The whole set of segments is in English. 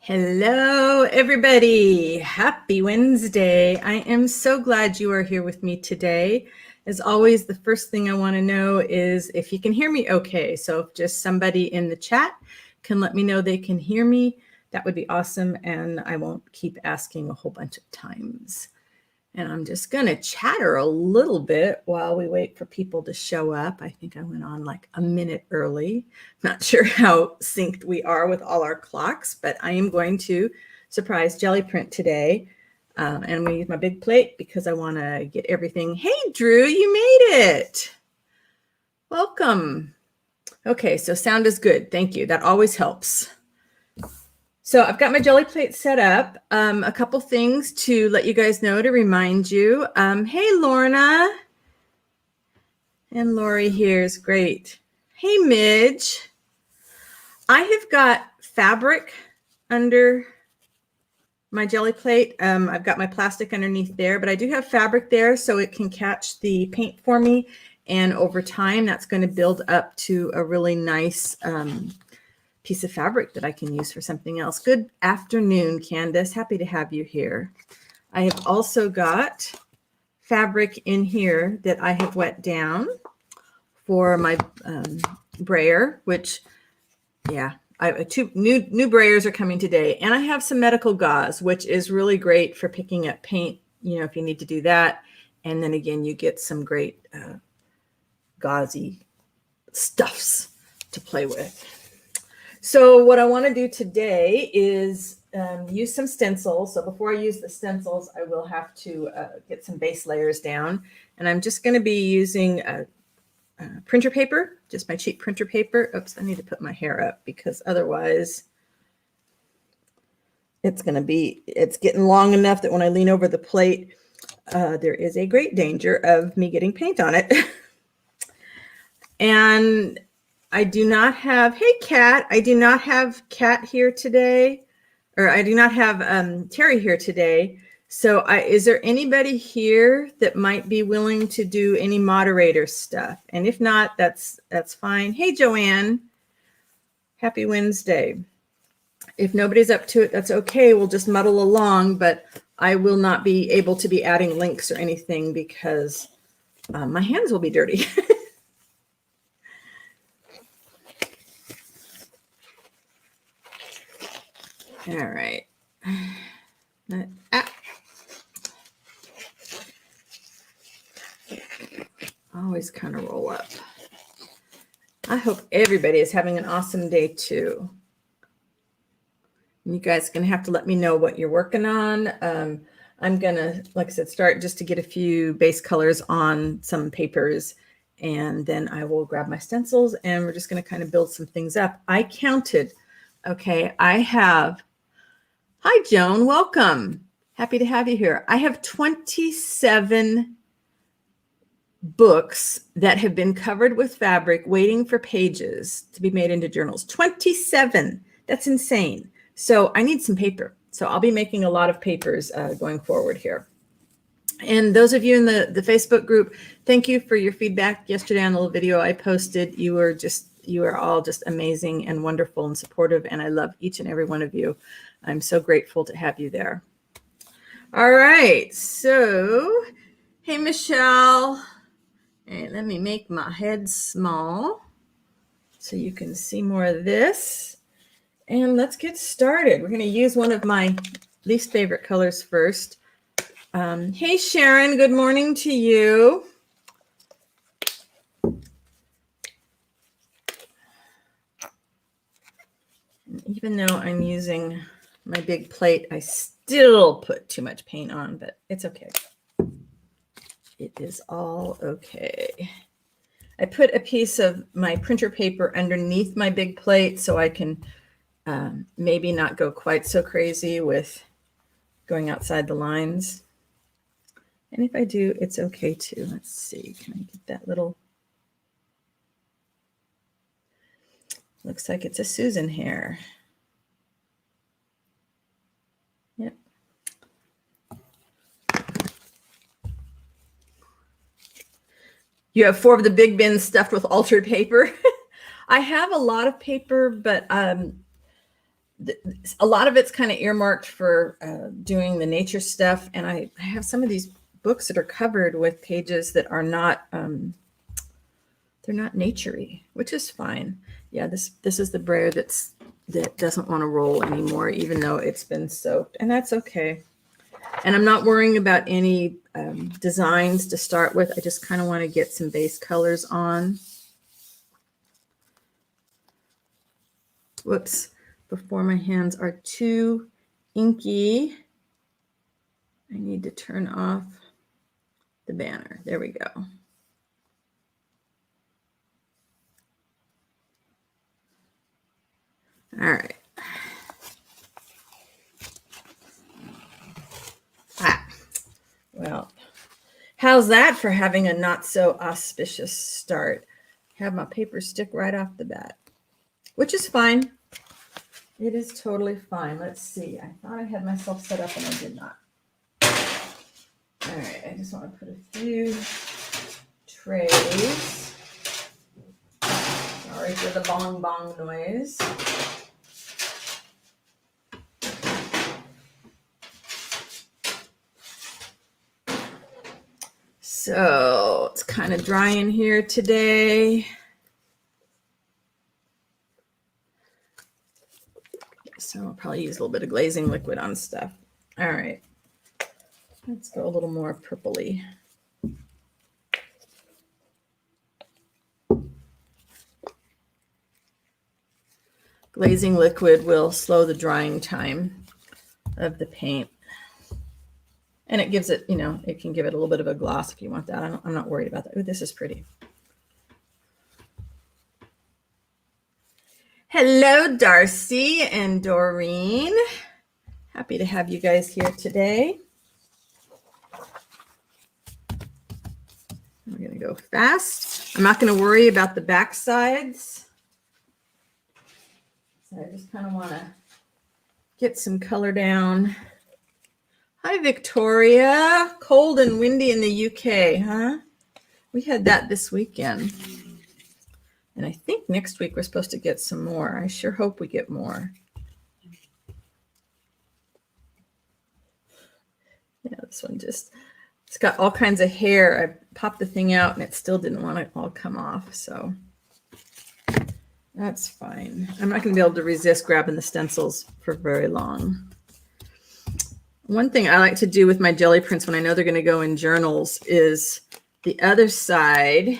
Hello, everybody. Happy Wednesday. I am so glad you are here with me today. As always, the first thing I want to know is if you can hear me okay. So if just somebody in the chat can let me know they can hear me, that would be awesome. And I won't keep asking a whole bunch of times. And I'm just going to chatter a little bit while we wait for people to show up. I think I went on like a minute early. Not sure how synced we are with all our clocks, but I am going to surprise Gelli print today. And I'm going to use my big plate because I want to get everything. Hey, Drew, you made it. Welcome. Okay, so sound is good. Thank you. That always helps. So I've got my Gelli plate set up. A couple things to let you guys know to remind you. Hey, Lorna. And Lori here is great. Hey, Midge. I have got fabric under my Gelli plate. I've got my plastic underneath there, but I do have fabric there so it can catch the paint for me. And over time, that's going to build up to a really nice piece of fabric that I can use for something else. Good afternoon, Candace. Happy to have you here. I have also got fabric in here that I have wet down for my brayer, which, yeah, I have two new brayers are coming today. And I have some medical gauze, which is really great for picking up paint, you know, if you need to do that. And then again, you get some great gauzy stuffs to play with. So what I want to do today is use some stencils. So before I use the stencils, I will have to get some base layers down. And I'm just going to be using printer paper, just my cheap printer paper. Oops, I need to put my hair up because otherwise it's getting long enough that when I lean over the plate, there is a great danger of me getting paint on it. And I do not have, hey, Kat, I do not have Kat here today, or I do not have Terry here today. So is there anybody here that might be willing to do any moderator stuff? And if not, that's fine. Hey, Joanne, happy Wednesday. If nobody's up to it, that's okay. We'll just muddle along, but I will not be able to be adding links or anything because my hands will be dirty. All right. Always kind of roll up. I hope everybody is having an awesome day too. You guys are going to have to let me know what you're working on. I'm going to, like I said, start just to get a few base colors on some papers, and then I will grab my stencils and we're just going to kind of build some things up. I counted. Okay, I have, hi, Joan, welcome. Happy to have you here. I have 27 books that have been covered with fabric waiting for pages to be made into journals. 27. That's insane. So I need some paper. So I'll be making a lot of papers going forward here. And those of you in the Facebook group, thank you for your feedback yesterday on the little video I posted. You are all just amazing and wonderful and supportive, and I love each and every one of you. I'm so grateful to have you there. All right, so hey, Michelle. Hey, let me make my head small so you can see more of this. And let's get started. We're going to use one of my least favorite colors first. Hey, Sharon, good morning to you. And even though I'm using my big plate, I still put too much paint on, but it's okay. It is all okay. I put a piece of my printer paper underneath my big plate so I can maybe not go quite so crazy with going outside the lines. And if I do, it's okay too. Let's see, can I get that little, looks like it's a Susan hair. Yep. You have 4 of the big bins stuffed with altered paper. I have a lot of paper, but a lot of it's kind of earmarked for doing the nature stuff. And I have some of these books that are covered with pages that are not, they're not naturey, which is fine. Yeah, this is the brayer that doesn't want to roll anymore, even though it's been soaked, and that's okay. And I'm not worrying about any designs to start with. I just kind of want to get some base colors on. Whoops, before my hands are too inky, I need to turn off the banner. There we go. All right. Well, how's that for having a not so auspicious start? Have my paper stick right off the bat, which is fine. It is totally fine. Let's see. I thought I had myself set up and I did not. All right. I just want to put a few trays. Sorry for the bong bong noise. So it's kind of dry in here today. So I'll probably use a little bit of glazing liquid on stuff. All right. Let's go a little more purpley. Glazing liquid will slow the drying time of the paint. And it gives it, you know, it can give it a little bit of a gloss if you want that. I'm not worried about that. Ooh, this is pretty. Hello, Darcy and Doreen. Happy to have you guys here today. We're going to go fast. I'm not going to worry about the back sides. So I just kind of want to get some color down. Hi, Victoria. Cold and windy in the UK, huh? We had that this weekend. And I think next week we're supposed to get some more. I sure hope we get more. Yeah, this one just, it's got all kinds of hair. I popped the thing out and it still didn't want to all come off. So that's fine. I'm not going to be able to resist grabbing the stencils for very long. One thing I like to do with my jelly prints when I know they're going to go in journals is the other side,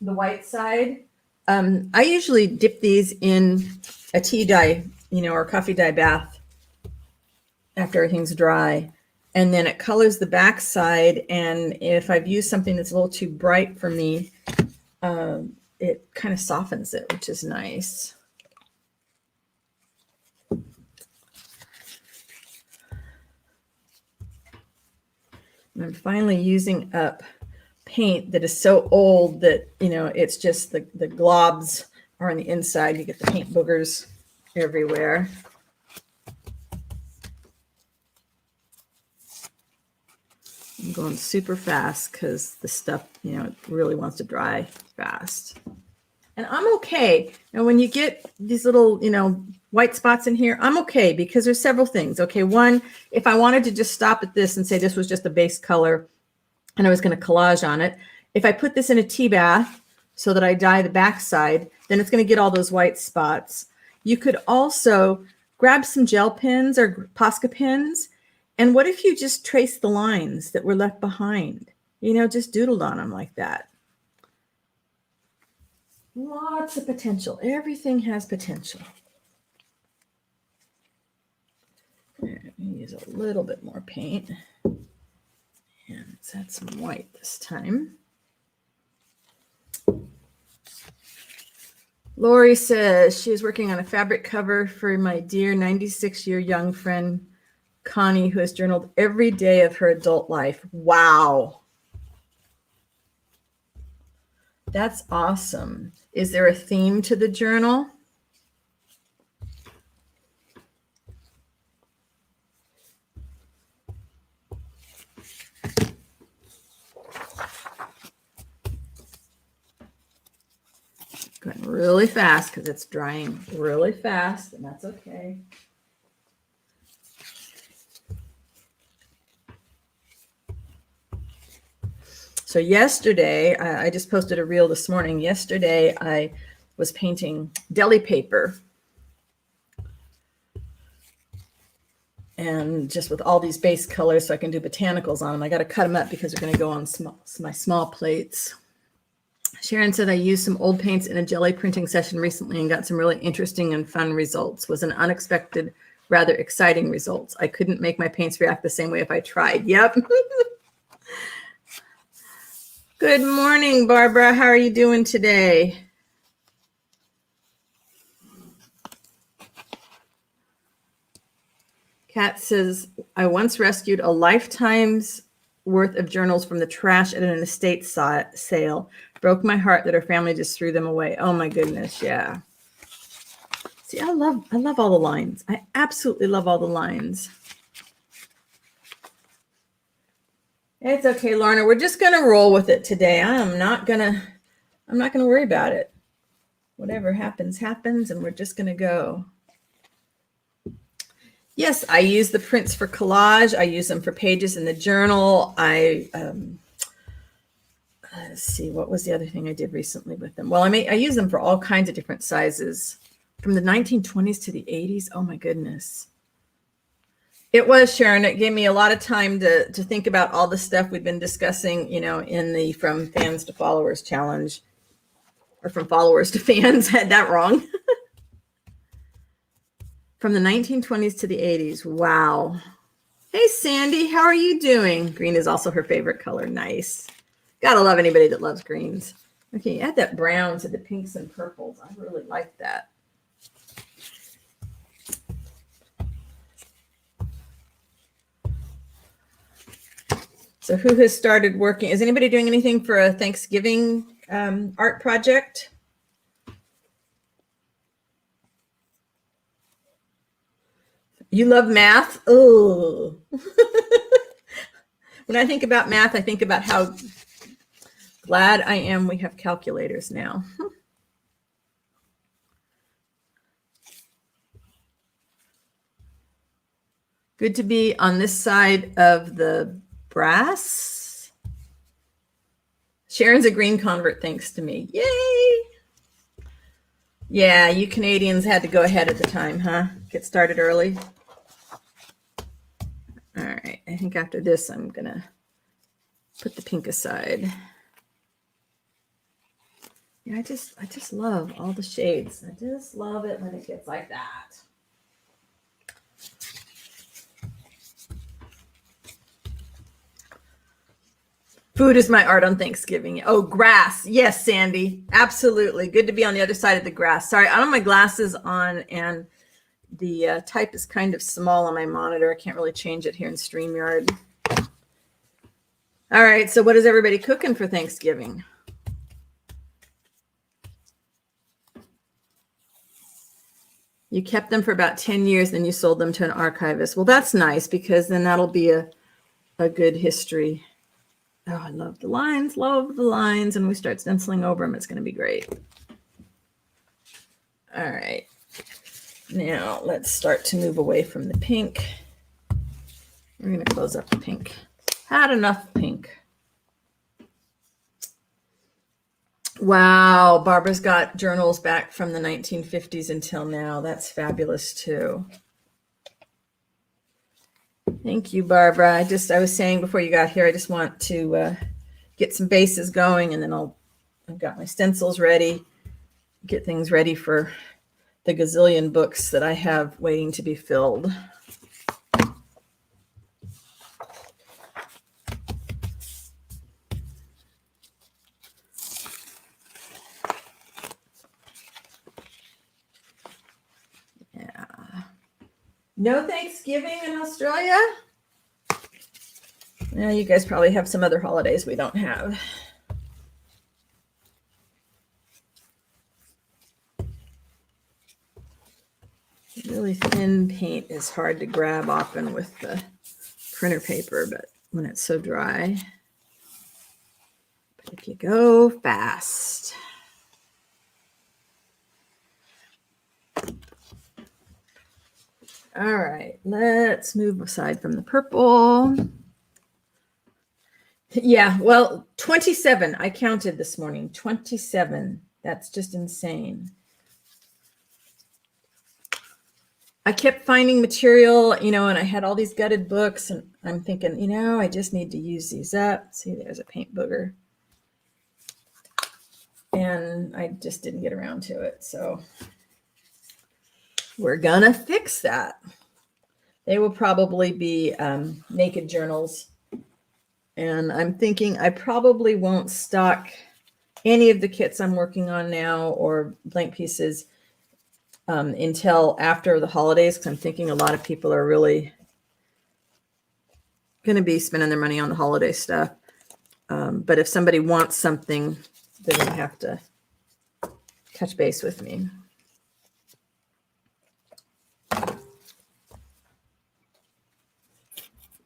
the white side. I usually dip these in a tea dye, you know, or coffee dye bath after everything's dry. And then it colors the back side. And if I've used something that's a little too bright for me, it kind of softens it, which is nice. I'm finally using up paint that is so old that, you know, it's just the globs are on the inside. You get the paint boogers everywhere. I'm going super fast because the stuff, you know, it really wants to dry fast. And I'm okay. And when you get these little, you know, white spots in here, I'm okay because there's several things. Okay, one, if I wanted to just stop at this and say this was just a base color and I was going to collage on it, if I put this in a tea bath so that I dye the backside, then it's going to get all those white spots. You could also grab some gel pens or Posca pens. And what if you just trace the lines that were left behind? You know, just doodled on them like that. Lots of potential. Everything has potential. Let me use a little bit more paint. And let's add some white this time. Lori says she is working on a fabric cover for my dear 96-year young friend, Connie, who has journaled every day of her adult life. Wow. That's awesome. Is there a theme to the journal? Go ahead and really fast because it's drying really fast, and that's okay. So yesterday, I just posted a reel this morning. Yesterday, I was painting deli paper. And just with all these base colors so I can do botanicals on them. I got to cut them up because they're going to go on my small plates. Sharon said, I used some old paints in a jelly printing session recently and got some really interesting and fun results. Was an unexpected, rather exciting results. I couldn't make my paints react the same way if I tried. Yep. Good morning, Barbara. How are you doing today? Kat says, I once rescued a lifetime's worth of journals from the trash at an estate sale. Broke my heart that her family just threw them away. Oh my goodness, yeah. See, I love all the lines. I absolutely love all the lines. It's okay, Lorna. We're just gonna roll with it today. I'm not gonna worry about it. Whatever happens, happens, and we're just gonna go. Yes, I use the prints for collage. I use them for pages in the journal. Let's see, what was the other thing I did recently with them? Well, I use them for all kinds of different sizes, from the 1920s to the 80s. Oh my goodness. It was, Sharon. It gave me a lot of time to think about all the stuff we've been discussing, in the From Fans to Followers challenge, or from followers to fans. Had that wrong. From the 1920s to the 80s. Wow. Hey, Sandy, how are you doing? Green is also her favorite color. Nice. Gotta love anybody that loves greens. Okay, add that brown to the pinks and purples. I really like that. So who has started working? Is anybody doing anything for a Thanksgiving art project? You love math? Oh. When I think about math, I think about how glad I am we have calculators now. Good to be on this side of the brass. Sharon's a green convert thanks to me. Yay! Yeah, you Canadians had to go ahead at the time, huh? Get started early. All right, I think after this, I'm gonna put the pink aside. Yeah, I just love all the shades. I just love it when it gets like that. Food is my art on Thanksgiving. Oh, grass. Yes, Sandy. Absolutely. Good to be on the other side of the grass. Sorry, I don't have my glasses on, and the type is kind of small on my monitor. I can't really change it here in StreamYard. All right, so what is everybody cooking for Thanksgiving? You kept them for about 10 years, then you sold them to an archivist. Well, that's nice, because then that'll be a good history. Oh, I love the lines, and we start stenciling over them. It's going to be great. All right. Now let's start to move away from the pink. We're going to close up the pink. Had enough pink. Wow, Barbara's got journals back from the 1950s until now. That's fabulous too. Thank you, Barbara. I was saying before you got here, I just want to get some bases going, and then I've got my stencils ready, get things ready for the gazillion books that I have waiting to be filled. Yeah. No Thanksgiving in Australia? Yeah, you guys probably have some other holidays we don't have. Really thin paint is hard to grab often with the printer paper, but when it's so dry. But if you go fast. All right, let's move aside from the purple. Yeah, well, 27. I counted this morning. 27. That's just insane. I kept finding material, and I had all these gutted books, and I'm thinking, I just need to use these up. See, there's a paint booger. And I just didn't get around to it. So we're gonna fix that. They will probably be naked journals. And I'm thinking I probably won't stock any of the kits I'm working on now or blank pieces until after the holidays, because I'm thinking a lot of people are really going to be spending their money on the holiday stuff. But if somebody wants something, they're going to have to touch base with me.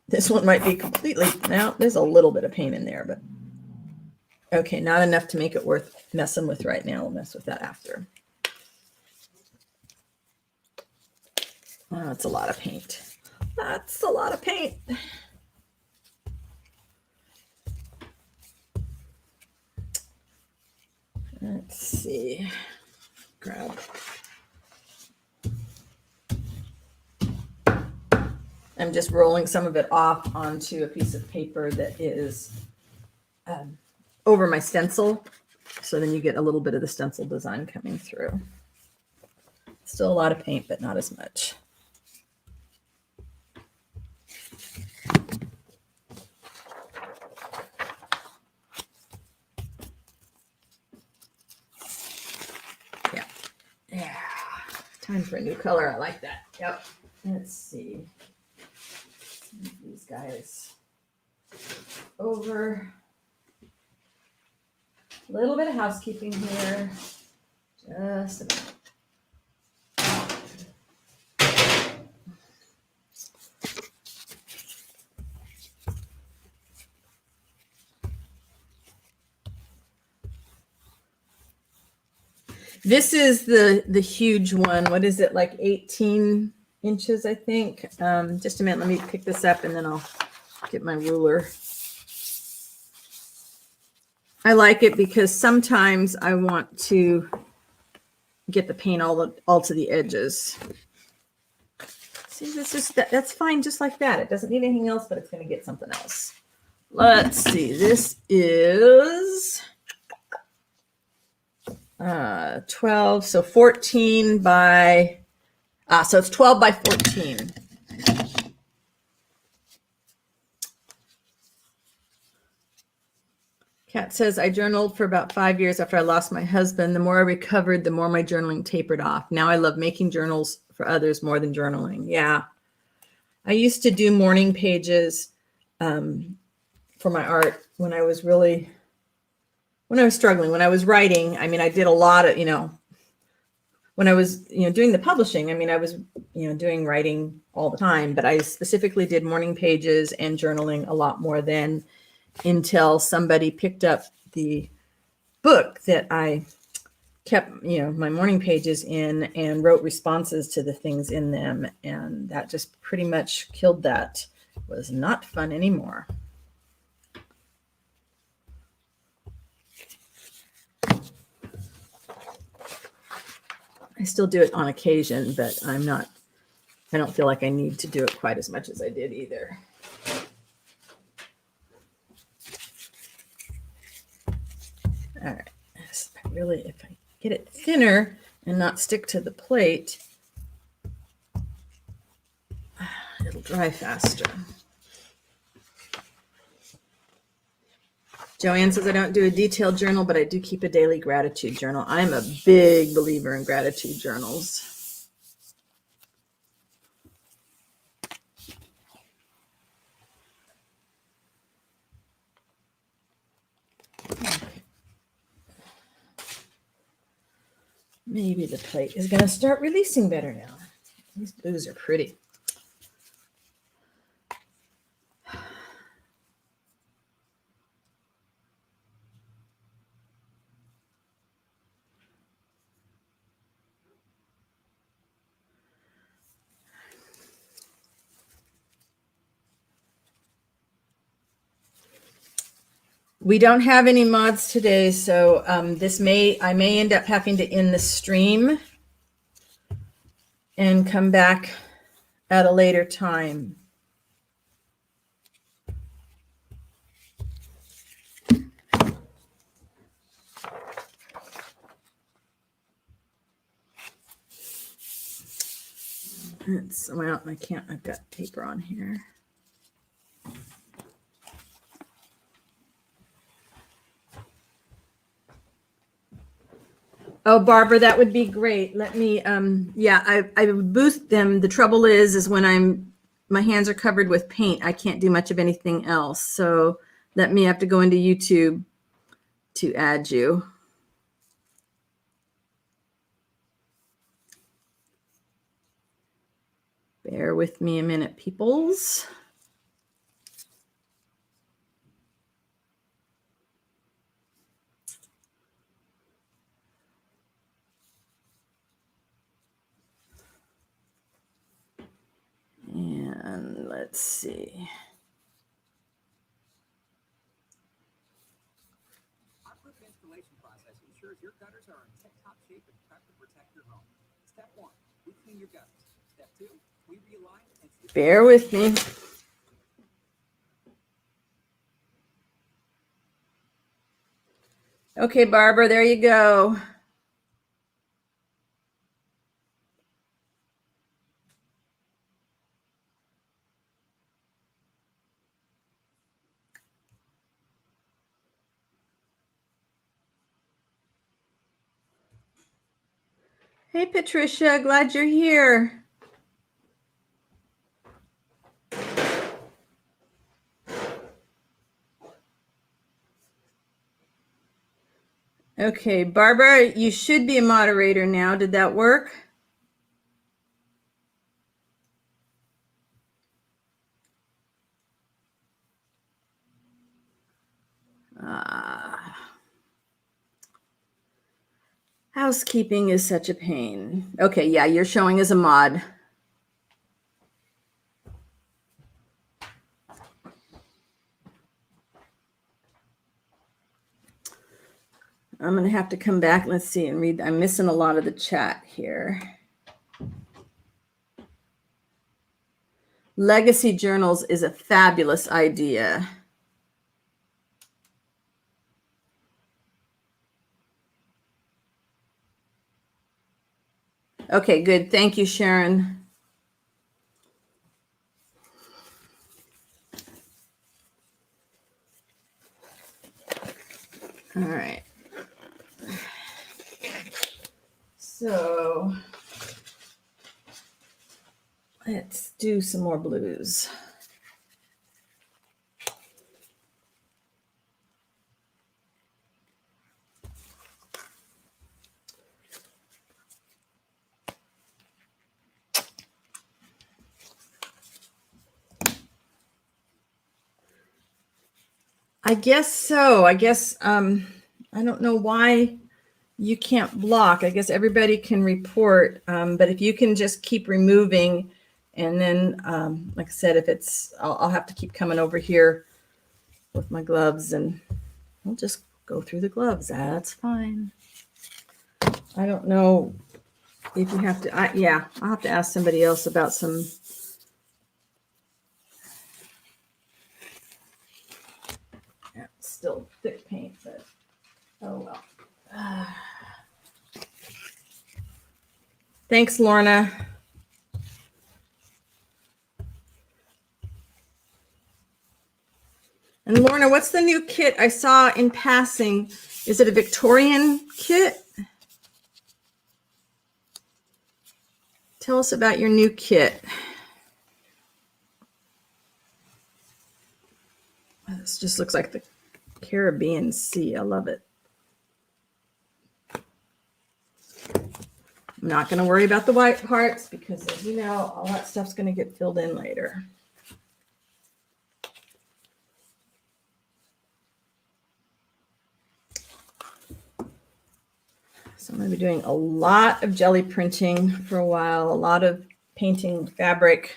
This one might be completely, now there's a little bit of paint in there, but okay, not enough to make it worth messing with right now. We'll mess with that after. Oh, it's a lot of paint. That's a lot of paint. Let's see. Grab. I'm just rolling some of it off onto a piece of paper that is over my stencil. So then you get a little bit of the stencil design coming through. Still a lot of paint, but not as much. Yeah. Time for a new color. I like that. Yep. Let's see. Move these guys over. A little bit of housekeeping here. Just a minute. This is the huge one. What is it, like 18 inches, I think? Just a minute. Let me pick this up and then I'll get my ruler. I like it because sometimes I want to get the paint all to the edges. See, that's fine just like that. It doesn't need anything else, but it's going to get something else. Let's see. This is 12, so 14 by, so it's 12 by 14. Kat says, I journaled for about 5 years after I lost my husband. The more I recovered, the more my journaling tapered off. Now I love making journals for others more than journaling. Yeah. I used to do morning pages for my art when I was struggling, when I was writing. I mean, I did a lot of, when I was, doing the publishing, I mean, I was, doing writing all the time, but I specifically did morning pages and journaling a lot more then, until somebody picked up the book that I kept, my morning pages in and wrote responses to the things in them. And that just pretty much killed that. It was not fun anymore. I still do it on occasion, but I don't feel like I need to do it quite as much as I did either. All right, really, if I get it thinner and not stick to the plate, it'll dry faster. Joanne says, I don't do a detailed journal, but I do keep a daily gratitude journal. I'm a big believer in gratitude journals. Okay. Maybe the plate is going to start releasing better now. These blues are pretty. We don't have any mods today, so I may end up having to end the stream and come back at a later time. Well, I can't, I've got paper on here. Oh, Barbara, that would be great. Let me, yeah, I would boost them. The trouble is when my hands are covered with paint, I can't do much of anything else. So let me have to go into YouTube to add you. Bear with me a minute, peoples. And let's see. Our quick installation process ensures your gutters are in tip-top shape and prep to protect your home. Step 1, we clean your gutters. Step 2, we realign and bear with me. Okay, Barbara, there you go. Hey, Patricia, glad you're here. Okay, Barbara, you should be a moderator now. Did that work? Housekeeping is such a pain. Okay, yeah, you're showing as a mod. I'm going to have to come back, let's see, and read. I'm missing a lot of the chat here. Legacy journals is a fabulous idea. Okay, good. Thank you, Sharon. All right. So let's do some more blues. I guess so. I guess I don't know why you can't block. I guess everybody can report, but if you can just keep removing, and then like I said, if it's, I'll have to keep coming over here with my gloves, and we'll just go through the gloves. That's fine. I don't know if you have to. Yeah, I'll have to ask somebody else about some. Yeah, still thick paint, but oh well. Thanks, Lorna. And Lorna, what's the new kit I saw in passing? Is it a Victorian kit? Tell us about your new kit. This just looks like the Caribbean Sea. I love it. I'm not going to worry about the white parts because, as you know, all that stuff's going to get filled in later. So I'm going to be doing a lot of jelly printing for a while, a lot of painting fabric.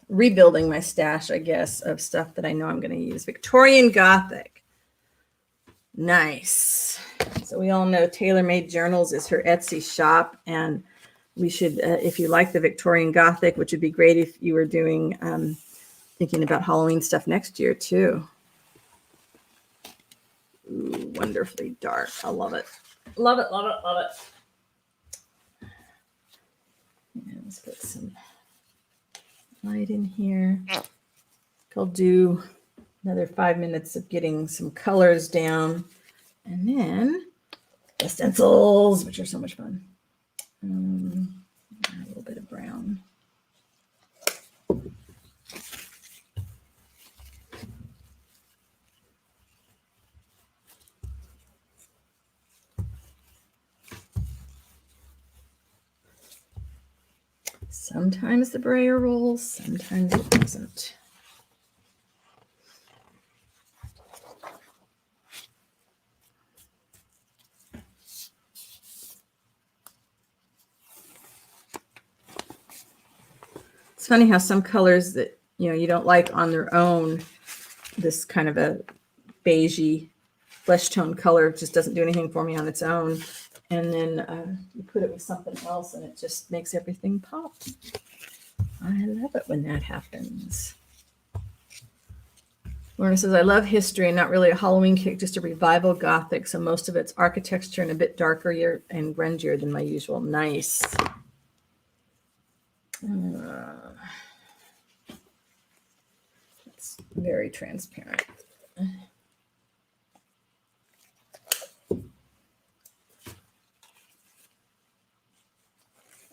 rebuilding my stash, I guess, of stuff that I know I'm going to use. Victorian Gothic. Nice. So we all know Tailor Made Journals is her Etsy shop, and we should, if you like the Victorian Gothic, which would be great if you were doing, thinking about Halloween stuff next year too. Ooh, wonderfully dark. I love it. Love it, love it, love it. And let's put some light in here. I'll do another 5 minutes of getting some colors down, and then the stencils, which are so much fun. A little bit of brown. Sometimes the brayer rolls, sometimes it doesn't. It's funny how some colors that you don't like on their own, this kind of a beigey flesh tone color just doesn't do anything for me on its own. And then you put it with something else and it just makes everything pop. I love it when that happens. Lorna says, I love history and not really a Halloween kick, just a revival Gothic. So most of it's architecture and a bit darker and grungier than my usual. Nice. It's very transparent.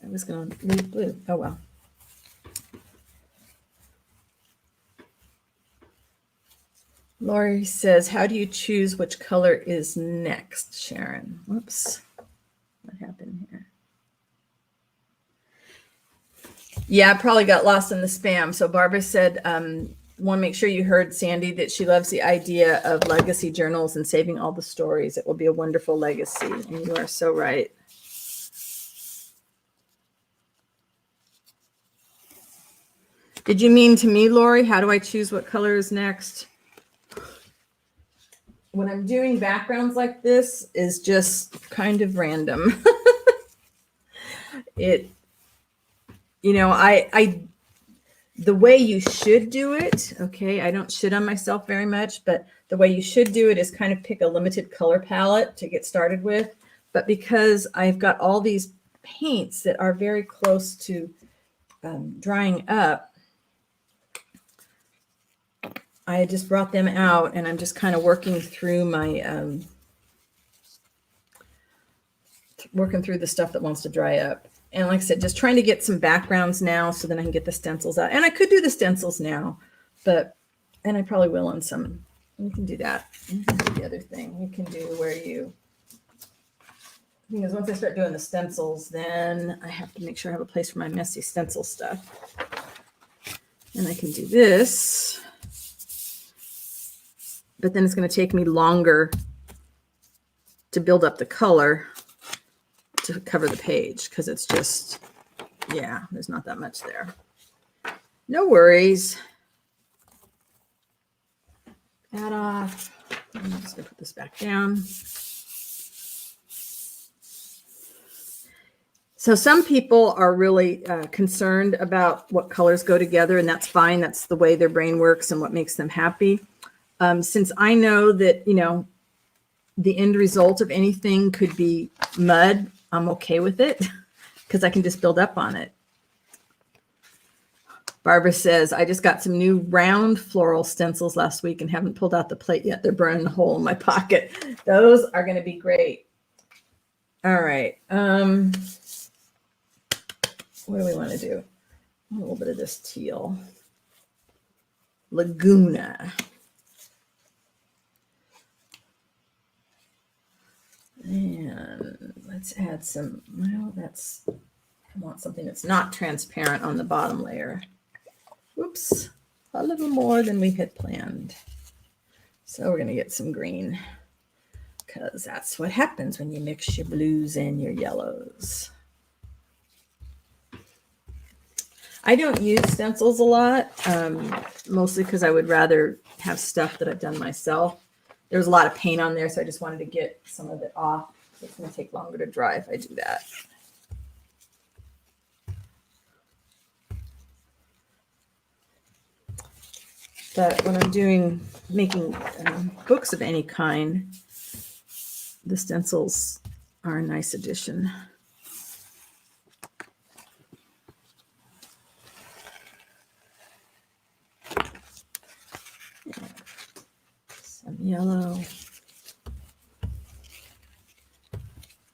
I was going to leave blue. Oh, well. Lori says, how do you choose which color is next, Sharon? Whoops. What happened here? Yeah, I probably got lost in the spam. So Barbara said, want to make sure you heard Sandy that she loves the idea of legacy journals and saving all the stories. It will be a wonderful legacy. And you are so right. Did you mean to me, Lori? How do I choose what color is next? When I'm doing backgrounds like this is just kind of random. The way you should do it, okay, I don't shit on myself very much, but the way you should do it is kind of pick a limited color palette to get started with. But because I've got all these paints that are very close to drying up, I just brought them out and I'm just kind of working through my, working through the stuff that wants to dry up. And like I said, just trying to get some backgrounds now so then I can get the stencils out. And I could do the stencils now, and I probably will on some. You can do that. You can do the other thing. You can do where because once I start doing the stencils, then I have to make sure I have a place for my messy stencil stuff. And I can do this. But then it's going to take me longer to build up the color to cover the page because it's just, yeah, there's not that much there. No worries. That off. I'm just going to put this back down. So some people are really concerned about what colors go together, and that's fine. That's the way their brain works and what makes them happy. Since I know that, the end result of anything could be mud, I'm okay with it because I can just build up on it. Barbara says, I just got some new round floral stencils last week and haven't pulled out the plate yet. They're burning a hole in my pocket. Those are going to be great. All right. What do we want to do? A little bit of this teal. Laguna. And let's add some, well, I want something that's not transparent on the bottom layer. Oops, a little more than we had planned. So we're going to get some green because that's what happens when you mix your blues and your yellows. I don't use stencils a lot, mostly because I would rather have stuff that I've done myself. There was a lot of paint on there, so I just wanted to get some of it off. It's going to take longer to dry if I do that. But when I'm making books of any kind, the stencils are a nice addition. Some yellow.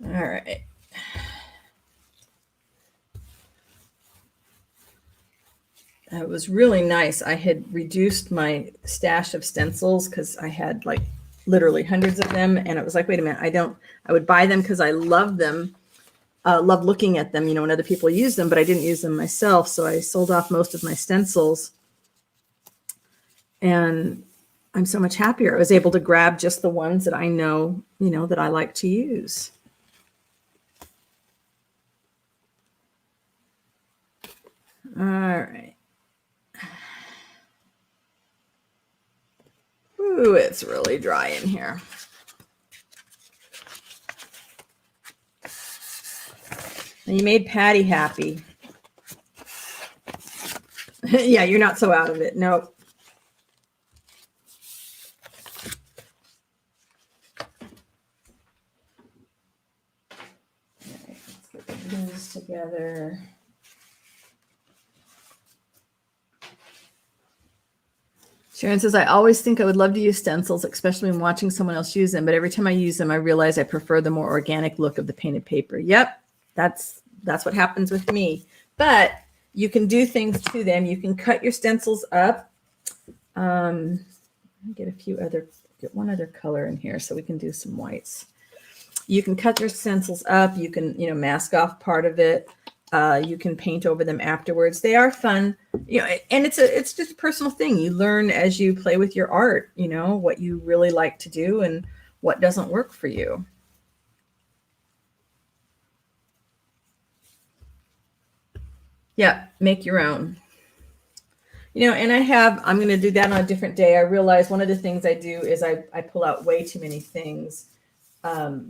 All right. It was really nice. I had reduced my stash of stencils because I had like literally hundreds of them. And it was like, wait a minute, I would buy them because I love them, love looking at them, you know, when other people use them, but I didn't use them myself. So I sold off most of my stencils. And I'm so much happier. I was able to grab just the ones that I know, you know, that I like to use. All right. Ooh, it's really dry in here. And you made Patty happy. Yeah, you're not so out of it. Nope. All right, let's get the blues together. Sharon says, I always think I would love to use stencils, especially when watching someone else use them. But every time I use them, I realize I prefer the more organic look of the painted paper. Yep, that's what happens with me. But you can do things to them. You can cut your stencils up. Get one other color in here so we can do some whites. You can cut your stencils up. You can, you know, mask off part of it. You can paint over them afterwards. They are fun, you know, and it's just a personal thing. You learn as you play with your art, you know, what you really like to do and what doesn't work for you. Yeah, make your own. You know, and I'm going to do that on a different day. I realize one of the things I do is I pull out way too many things. But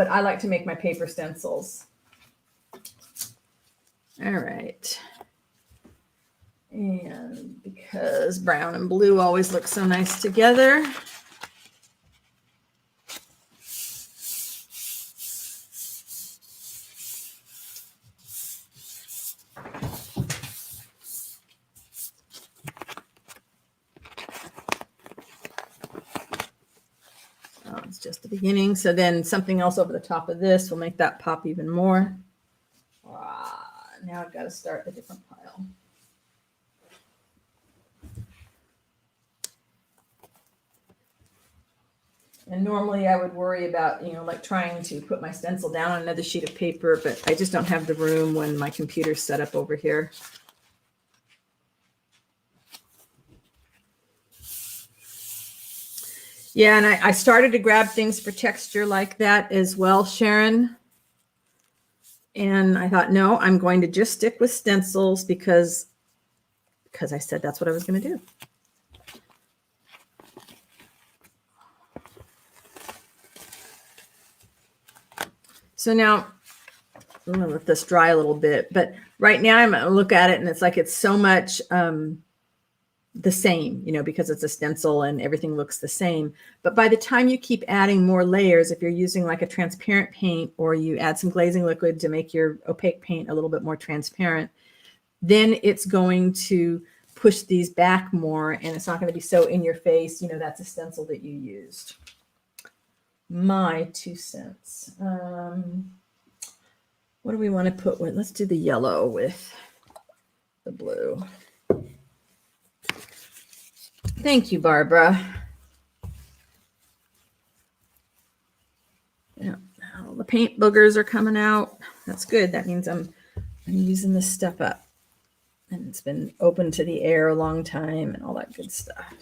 I like to make my paper stencils. All right. And because brown and blue always look so nice together. Oh, it's just the beginning. So then something else over the top of this will make that pop even more. Now I've got to start a different pile. And normally I would worry about, you know, like trying to put my stencil down on another sheet of paper, but I just don't have the room when my computer's set up over here. Yeah, and I started to grab things for texture like that as well, Sharon. And I thought, no, I'm going to just stick with stencils because I said that's what I was going to do. So now I'm going to let this dry a little bit, but right now I'm going to look at it and it's like it's so much the same, you know, because it's a stencil and everything looks the same. But by the time you keep adding more layers, if you're using like a transparent paint or you add some glazing liquid to make your opaque paint a little bit more transparent, then it's going to push these back more and it's not going to be so in your face, you know, that's a stencil that you used. My 2 cents. What do we want to put with? Let's do the yellow with the blue. Thank you, Barbara. Yeah, all the paint boogers are coming out. That's good. That means I'm using this stuff up. And it's been open to the air a long time and all that good stuff.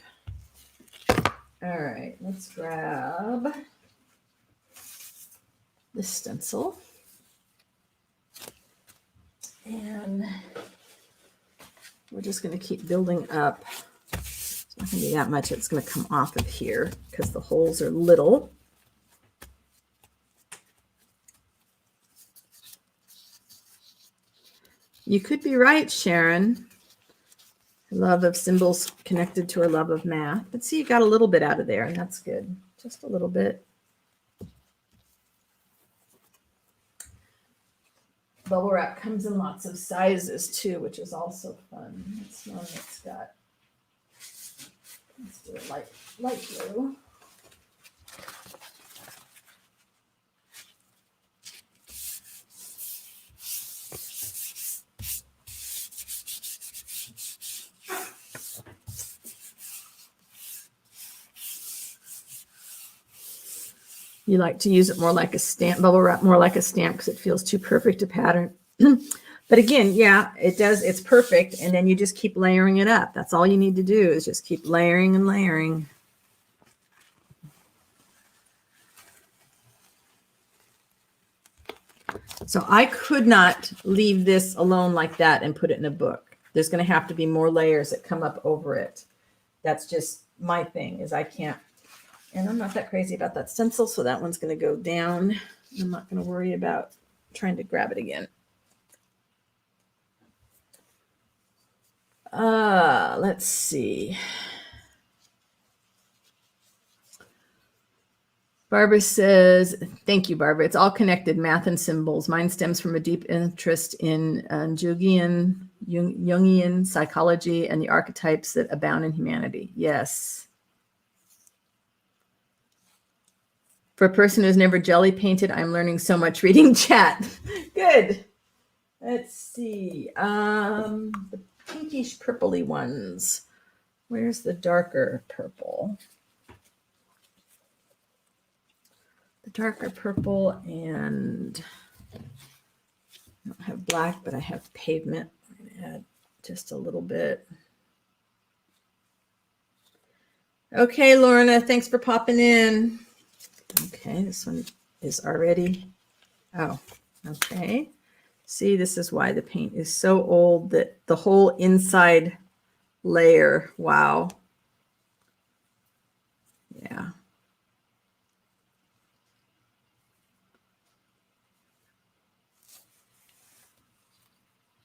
All right, let's grab this stencil. And we're just going to keep building up. It's not going to be that much that's going to come off of here because the holes are little. You could be right, Sharon. Her love of symbols connected to her love of math. But see, you got a little bit out of there, and that's good. Just a little bit. Bubble wrap comes in lots of sizes too, which is also fun. It's one that's got, let's do it light blue. You like to use it more like a stamp, bubble wrap more like a stamp because it feels too perfect a pattern. But again, yeah, it does. It's perfect. And then you just keep layering it up. That's all you need to do is just keep layering and layering. So I could not leave this alone like that and put it in a book. There's going to have to be more layers that come up over it. That's just my thing is I can't. And I'm not that crazy about that stencil, so that one's going to go down. I'm not going to worry about trying to grab it again. Let's see. Barbara says, thank you, Barbara. It's all connected, math and symbols. Mine stems from a deep interest in Jungian psychology and the archetypes that abound in humanity. Yes. For a person who's never jelly painted, I'm learning so much reading chat. Good. Let's see. The pinkish purpley ones. Where's the darker purple? The darker purple, and I don't have black, but I have pavement. I'm going to add just a little bit. Okay, Lorna, thanks for popping in. Okay, this one is already, oh, okay. See, this is why the paint is so old that the whole inside layer, wow. Yeah.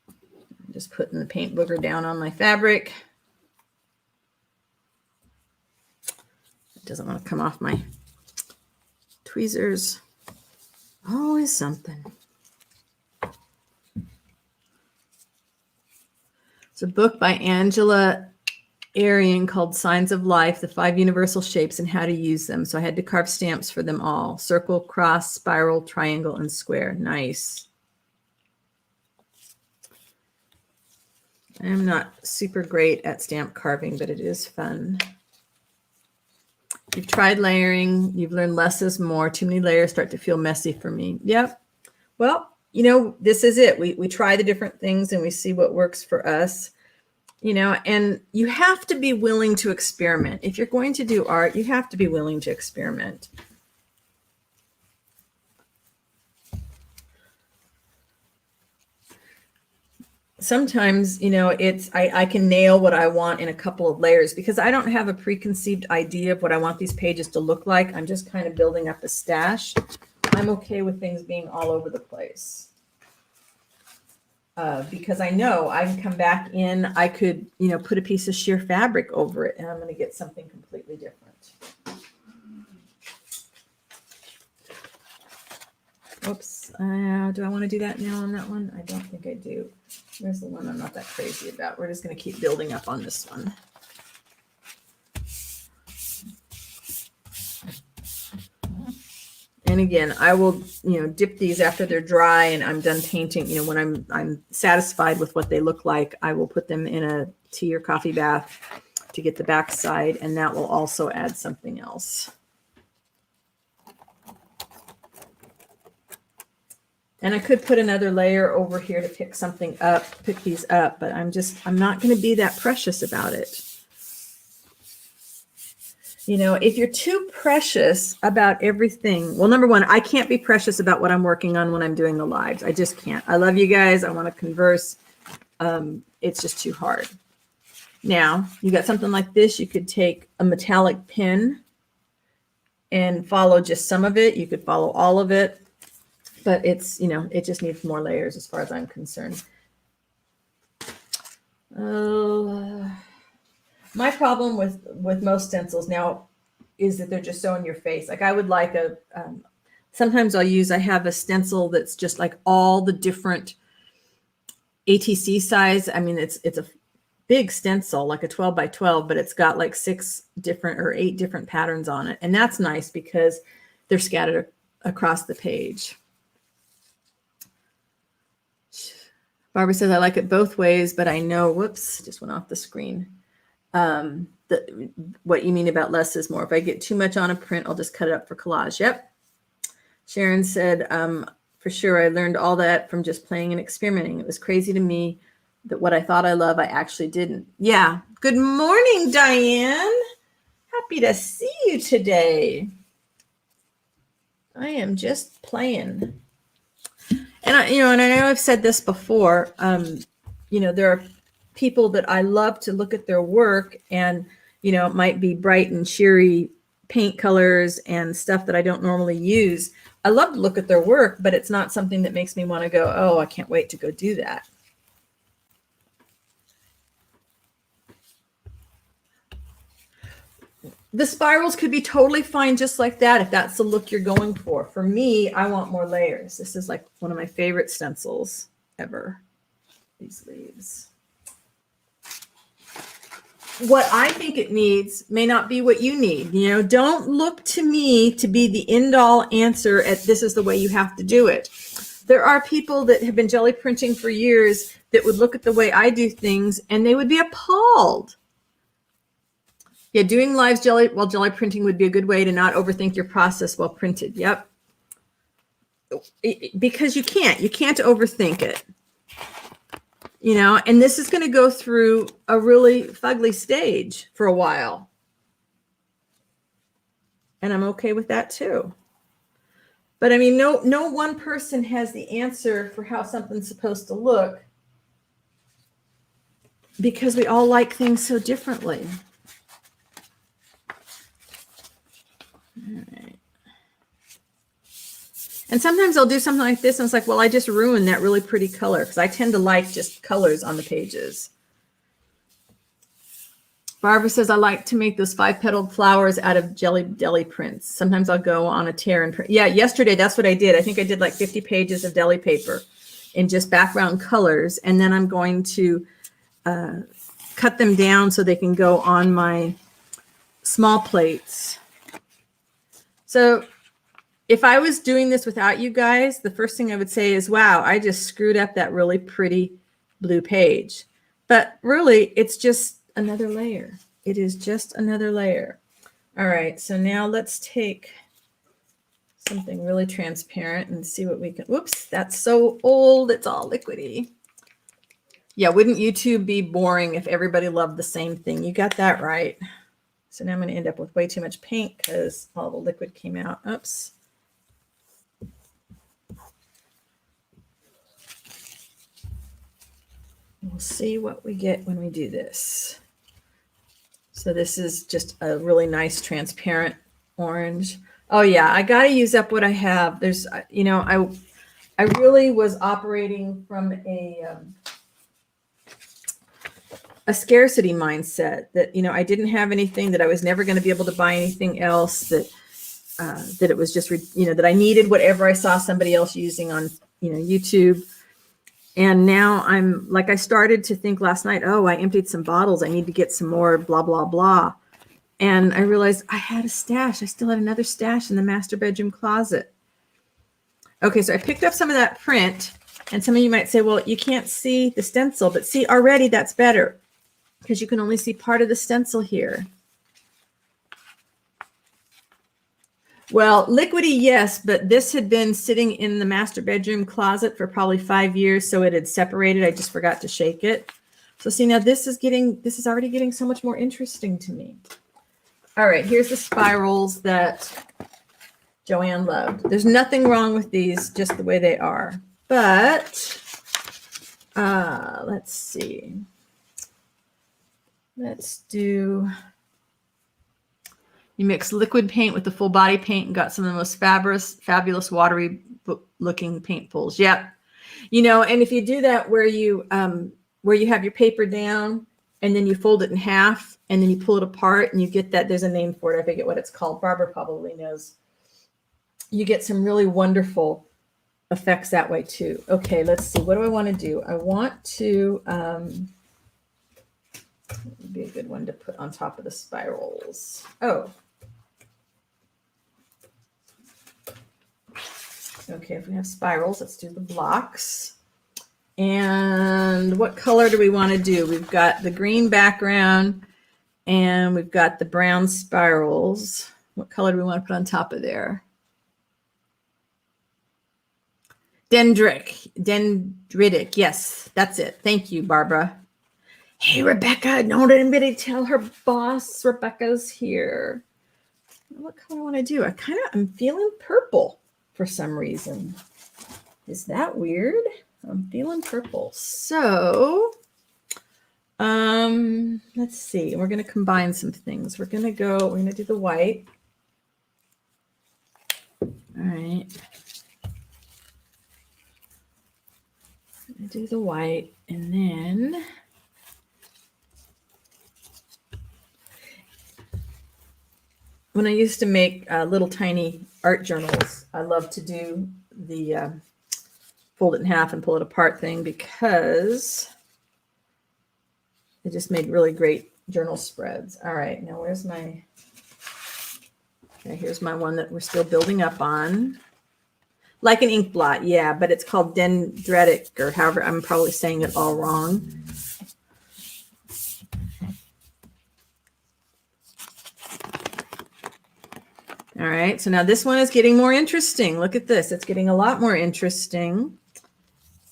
I'm just putting the paint booger down on my fabric. It doesn't want to come off my tweezers. Always something. It's a book by Angela Arian called Signs of Life, the 5 Universal Shapes and How to Use Them. So I had to carve stamps for them all. Circle, cross, spiral, triangle, and square. Nice. I'm not super great at stamp carving, but it is fun. You've tried layering. You've learned less is more. Too many layers start to feel messy for me. Yep. Well, you know, this is it. We try the different things and we see what works for us, you know, and you have to be willing to experiment. If you're going to do art, you have to be willing to experiment. Sometimes, you know, I can nail what I want in a couple of layers because I don't have a preconceived idea of what I want these pages to look like. I'm just kind of building up a stash. I'm okay with things being all over the place. Because I know I can come back in, I could, you know, put a piece of sheer fabric over it and I'm going to get something completely different. Oops. Do I want to do that now on that one? I don't think I do. There's the one I'm not that crazy about. We're just going to keep building up on this one. And again, I will, you know, dip these after they're dry and I'm done painting. You know, when I'm satisfied with what they look like, I will put them in a tea or coffee bath to get the back side, and that will also add something else. And I could put another layer over here to pick something up, pick these up, but I'm not going to be that precious about it. You know, if you're too precious about everything, well, number one, I can't be precious about what I'm working on when I'm doing the lives. I just can't. I love you guys. I want to converse. it's just too hard. Now, you got something like this, you could take a metallic pen and follow just some of it. You could follow all of it, but it's, you know, it just needs more layers as far as I'm concerned. My problem with most stencils now is that they're just so in your face. Like I would like a, sometimes I have a stencil that's just like all the different ATC size. I mean, it's a big stencil, like a 12 by 12, but it's got like 6 different or 8 different patterns on it. And that's nice because they're scattered across the page. Barbara says, I like it both ways, but I know, whoops, just went off the screen. What you mean about less is more. If I get too much on a print, I'll just cut it up for collage. Yep. Sharon said, for sure, I learned all that from just playing and experimenting. It was crazy to me that what I thought I love, I actually didn't. Yeah. Good morning, Diane. Happy to see you today. I am just playing. And I know I've said this before, there are people that I love to look at their work and, it might be bright and cheery paint colors and stuff that I don't normally use. I love to look at their work, but it's not something that makes me want to go, oh, I can't wait to go do that. The spirals could be totally fine just like that if that's the look you're going for. For me, I want more layers. This is like one of my favorite stencils ever. These leaves. What I think it needs may not be what you need. Don't look to me to be the end-all answer at this is the way you have to do it. There are people that have been jelly printing for years that would look at the way I do things and they would be appalled. Yeah, doing live jelly while jelly printing would be a good way to not overthink your process while printed. Yep. Because you can't overthink it. And this is going to go through a really fugly stage for a while. And I'm okay with that too. But I mean, no one person has the answer for how something's supposed to look because we all like things so differently. All right. And sometimes I'll do something like this and it's like, well, I just ruined that really pretty color because I tend to like just colors on the pages. Barbara says, I like to make those 5-petaled flowers out of deli prints. Sometimes I'll go on a tear and print. Yeah, yesterday, that's what I did. I think I did like 50 pages of deli paper in just background colors. And then I'm going to cut them down so they can go on my small plates. So if I was doing this without you guys, the first thing I would say is, wow, I just screwed up that really pretty blue page. But really, it's just another layer. It is just another layer. All right, so now let's take something really transparent and see what we can. Whoops, that's so old. It's all liquidy. Yeah, wouldn't YouTube be boring if everybody loved the same thing? You got that right. So now I'm going to end up with way too much paint because all the liquid came out. Oops. We'll see what we get when we do this. So this is just a really nice transparent orange. Oh yeah, I got to use up what I have. There's, I really was operating from a scarcity mindset that, I didn't have anything, that I was never going to be able to buy anything else, that it was just, that I needed whatever I saw somebody else using on, YouTube. And now I started to think last night, oh, I emptied some bottles. I need to get some more, blah, blah, blah. And I realized I had a stash. I still had another stash in the master bedroom closet. Okay, so I picked up some of that print. And some of you might say, well, you can't see the stencil. But see, already that's better because you can only see part of the stencil here. Well, liquidy, yes, but this had been sitting in the master bedroom closet for probably 5 years, so it had separated. I just forgot to shake it. So see, now this is already getting so much more interesting to me. All right, here's the spirals that Joanne loved. There's nothing wrong with these, just the way they are. But let's see. Let's do, you mix liquid paint with the full body paint and got some of the most fabulous watery looking paint pools. Yep. You know, and if you do that where you have your paper down and then you fold it in half and then you pull it apart and you get that, there's a name for it. I forget what it's called. Barbara probably knows. You get some really wonderful effects that way too. Okay, let's see. What do I want to do? I want to, would be a good one to put on top of the spirals. Oh. Okay, if we have spirals, let's do the blocks. And what color do we want to do? We've got the green background and we've got the brown spirals. What color do we want to put on top of there? Dendritic. Yes, that's it. Thank you, Barbara. Hey, Rebecca, don't anybody tell her boss Rebecca's here. What color I want to do? I'm feeling purple for some reason. Is that weird? I'm feeling purple. So, let's see. We're going to combine some things. We're going to do the white. All right. I'm going to do the white and then when I used to make little tiny art journals, I love to do the fold it in half and pull it apart thing because it just made really great journal spreads. All right, now where's my, okay, here's my one that we're still building up on. Like an ink blot, yeah, but it's called dendritic, or however, I'm probably saying it all wrong. All right, so now this one is getting more interesting. Look at this. It's getting a lot more interesting.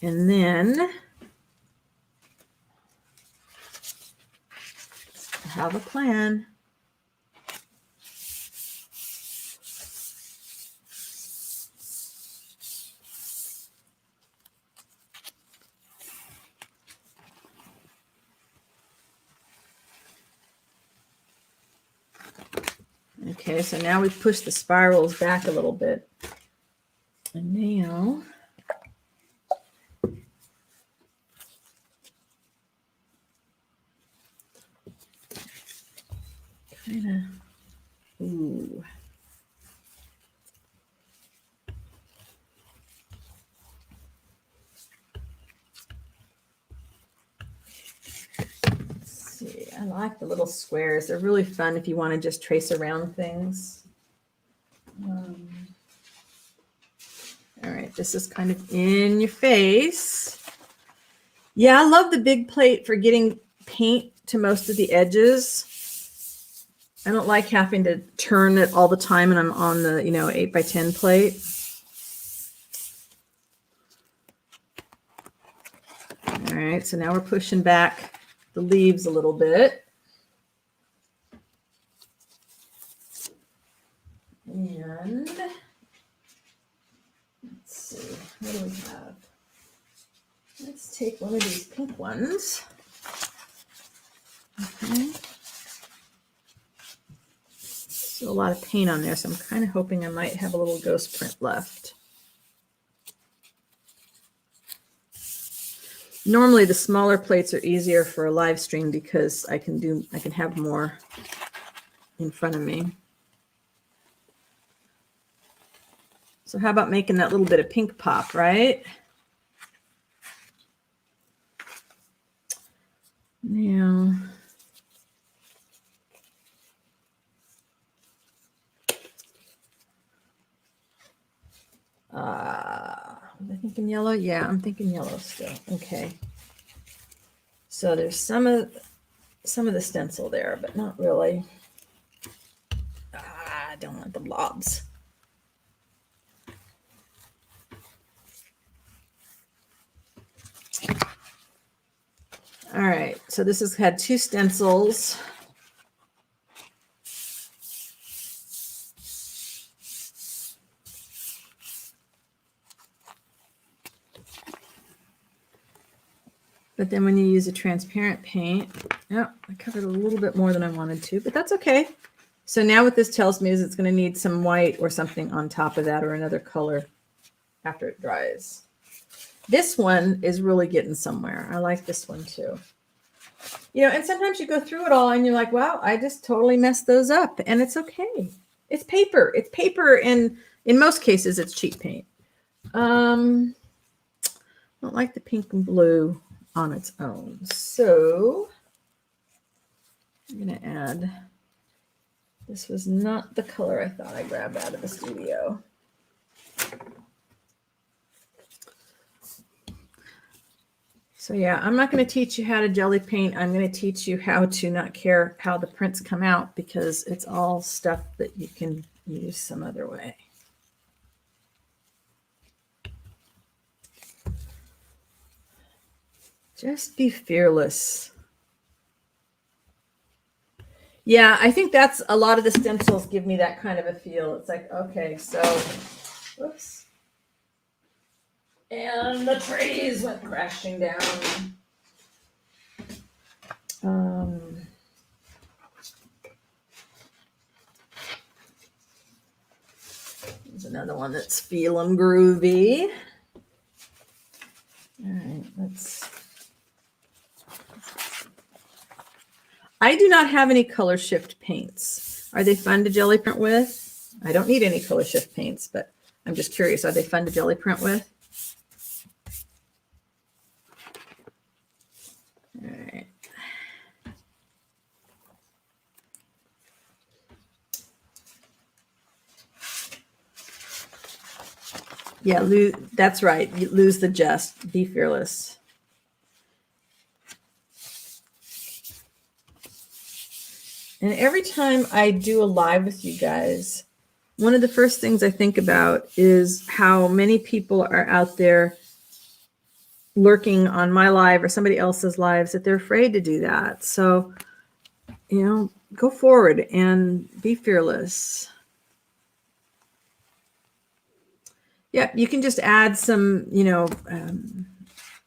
And then I have a plan. Okay, so now we've pushed the spirals back a little bit. And now kind of, ooh. Let's see, I like the little squares. They're really fun if you want to just trace around things. All right, this is kind of in your face. Yeah, I love the big plate for getting paint to most of the edges. I don't like having to turn it all the time and I'm on the, 8x10 plate. All right, so now we're pushing back the leaves a little bit. And let's see, what do we have? Let's take one of these pink ones. Okay. Still a lot of paint on there, so I'm kind of hoping I might have a little ghost print left. Normally the smaller plates are easier for a live stream because I can have more in front of me. So how about making that little bit of pink pop, right? Now, was I thinking yellow? Yeah, I'm thinking yellow still. Okay. So there's some of the stencil there, but not really. I don't want the blobs. All right, so this has had 2 stencils. But then when you use a transparent paint, Yeah, I covered a little bit more than I wanted to, but that's okay. So now what this tells me is it's going to need some white or something on top of that or another color after it dries. This one is really getting somewhere. I like this one too. You know, and sometimes you go through it all and you're like, wow, I just totally messed those up. And it's okay. It's paper. It's paper. And in most cases, it's cheap paint. I don't like the pink and blue on its own. So I'm going to add, this was not the color I thought I grabbed out of the studio. So yeah, I'm not going to teach you how to jelly paint. I'm going to teach you how to not care how the prints come out, because it's all stuff that you can use some other way. Just be fearless. Yeah, I think that's a lot of the stencils give me that kind of a feel. It's like, okay, so, whoops. And the trees went crashing down. There's another one that's feeling groovy. All right, let's. I do not have any color shift paints. Are they fun to jelly print with? I don't need any color shift paints, but I'm just curious. Are they fun to jelly print with? All right. Yeah, that's right. You lose the just. Be fearless. And every time I do a live with you guys, one of the first things I think about is how many people are out there lurking on my live or somebody else's lives that they're afraid to do that. So, you know, go forward and be fearless. Yeah, you can just add some, you know,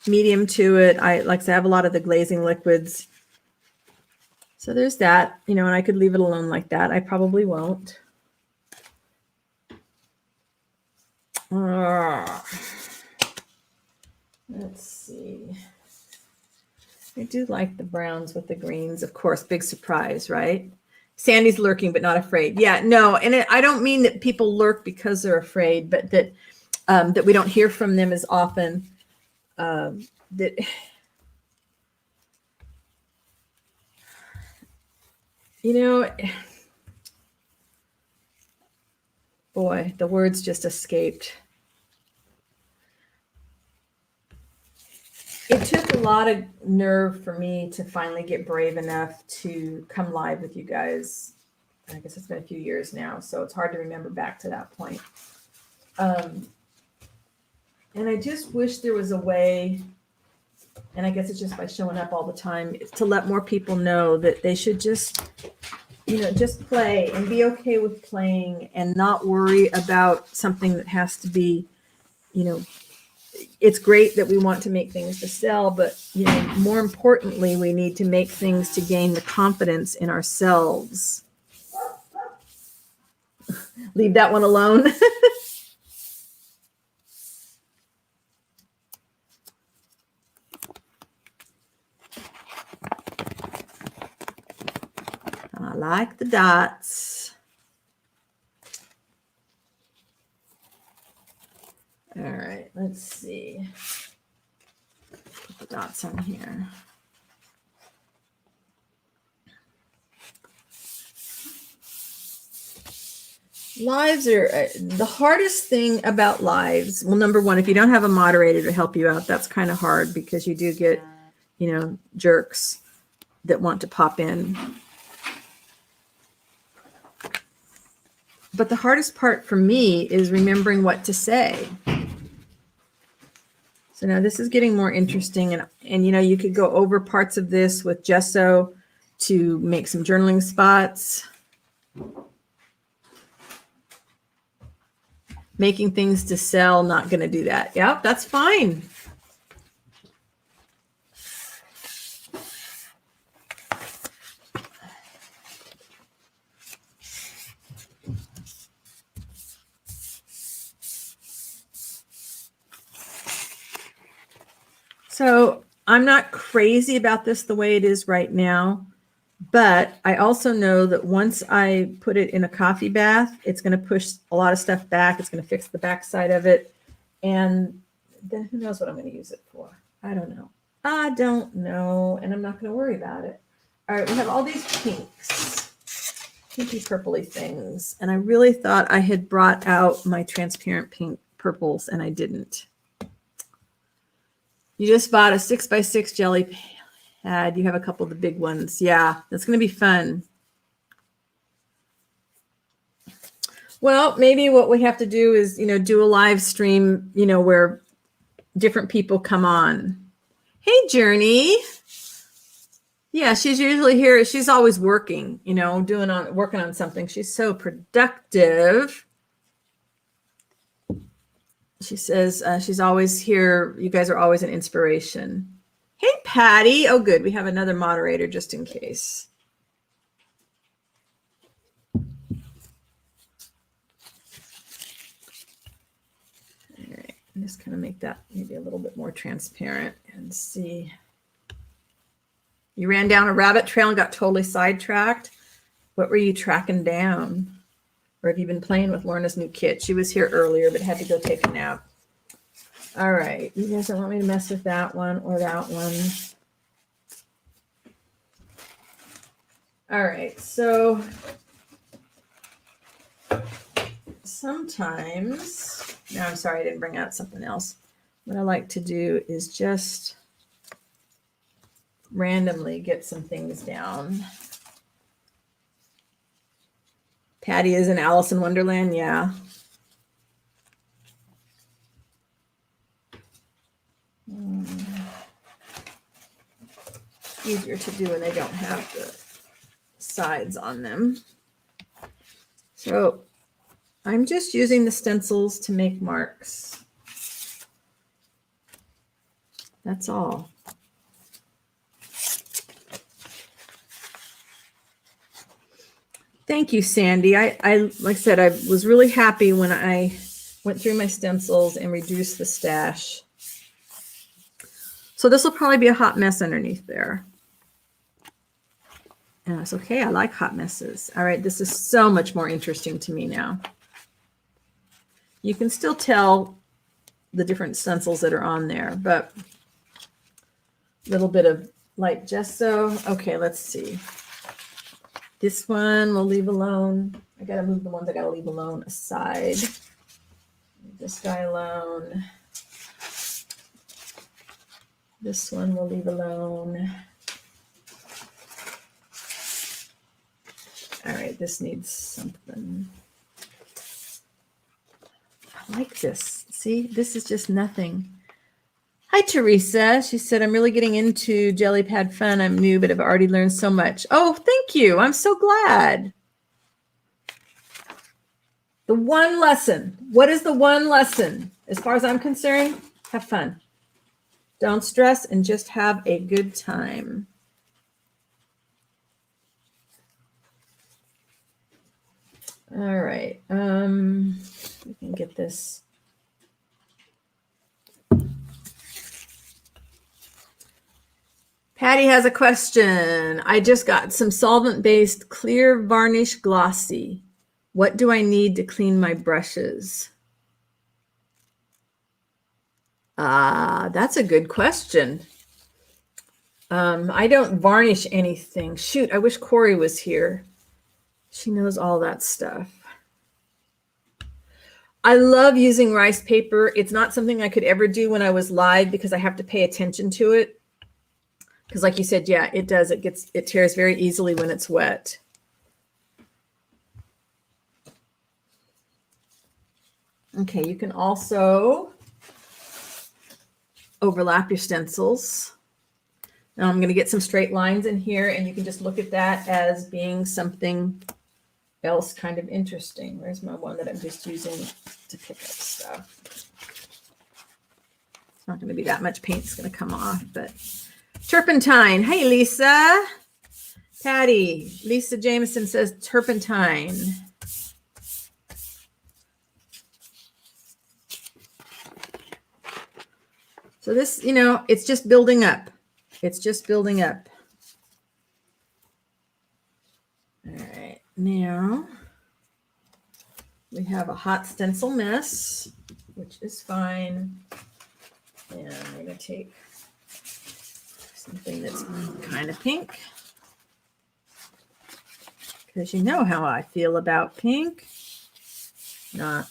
medium to it. I like to have a lot of the glazing liquids. So there's that, you know, and I could leave it alone like that. I probably won't. Let's see. I do like the browns with the greens, of course. Big surprise, right? Sandy's lurking, but not afraid. Yeah, no, and I don't mean that people lurk because they're afraid, but that that we don't hear from them as often. That. You know, boy, the words just escaped. It took a lot of nerve for me to finally get brave enough to come live with you guys. I guess it's been a few years now, so it's hard to remember back to that point. And I just wish there was a way, and I guess it's just by showing up all the time, to let more people know that they should just, you know, just play and be okay with playing and not worry about something that has to be, you know, it's great that we want to make things to sell, but, you know, more importantly, we need to make things to gain the confidence in ourselves. Leave that one alone. I like the dots. All right, let's see. Put the dots on here. Lives are the hardest thing about lives. Well, number one, if you don't have a moderator to help you out, that's kind of hard because you do get, you know, jerks that want to pop in. But the hardest part for me is remembering what to say. So now this is getting more interesting, and you know, you could go over parts of this with gesso to make some journaling spots. Making things to sell, not going to do that. Yep, that's fine. So I'm not crazy about this the way it is right now, but I also know that once I put it in a coffee bath, it's going to push a lot of stuff back. It's going to fix the back side of it. And then who knows what I'm going to use it for? I don't know. I don't know. And I'm not going to worry about it. All right, we have all these pinks, pinky purpley things. And I really thought I had brought out my transparent pink purples, and I didn't. You just bought a 6x6 jelly pad. You have a couple of the big ones. Yeah, that's going to be fun. Well, maybe what we have to do is, do a live stream, where different people come on. Hey, Journey. Yeah, she's usually here. She's always working, working on something. She's so productive. She says she's always here. You guys are always an inspiration. Hey, Patty. Oh, good. We have another moderator just in case. All right. I'm just going to make that maybe a little bit more transparent and see. You ran down a rabbit trail and got totally sidetracked. What were you tracking down? Or have you been playing with Lorna's new kit? She was here earlier, but had to go take a nap. All right. You guys don't want me to mess with that one or that one. All right. So sometimes, no, I'm sorry, I didn't bring out something else. What I like to do is just randomly get some things down. Patty is in Alice in Wonderland. Yeah. Easier to do when they don't have the sides on them. So I'm just using the stencils to make marks. That's all. Thank you, Sandy. I like I said, I was really happy when I went through my stencils and reduced the stash. So this will probably be a hot mess underneath there. And it's okay. I like hot messes. All right. This is so much more interesting to me now. You can still tell the different stencils that are on there, but a little bit of light gesso. Okay, let's see. This one we'll leave alone. I got to move the ones I got to leave alone aside. Leave this guy alone. This one we'll leave alone. All right, this needs something. I like this. See, this is just nothing. Hi, Teresa. She said, I'm really getting into Jelly Pad fun. I'm new, but I've already learned so much. Oh, thank you. I'm so glad. The one lesson. What is the one lesson? As far as I'm concerned, have fun. Don't stress and just have a good time. All right. We can get this. Patty has a question. I just got some solvent-based clear varnish glossy. What do I need to clean my brushes? That's a good question. I don't varnish anything. Shoot, I wish Corey was here. She knows all that stuff. I love using rice paper. It's not something I could ever do when I was live because I have to pay attention to it. Because like you said, yeah, it does. It tears very easily when it's wet. Okay, you can also overlap your stencils. Now I'm going to get some straight lines in here, and you can just look at that as being something else kind of interesting. Where's my one that I'm just using to pick up stuff? It's not going to be that much paint that's going to come off, but turpentine. Hey, Lisa. Patty. Lisa Jameson says turpentine. So this, you know, it's just building up. It's just building up. All right, now we have a hot stencil mess, which is fine. And I'm going to take something that's kind of pink, because you know how I feel about pink. Not.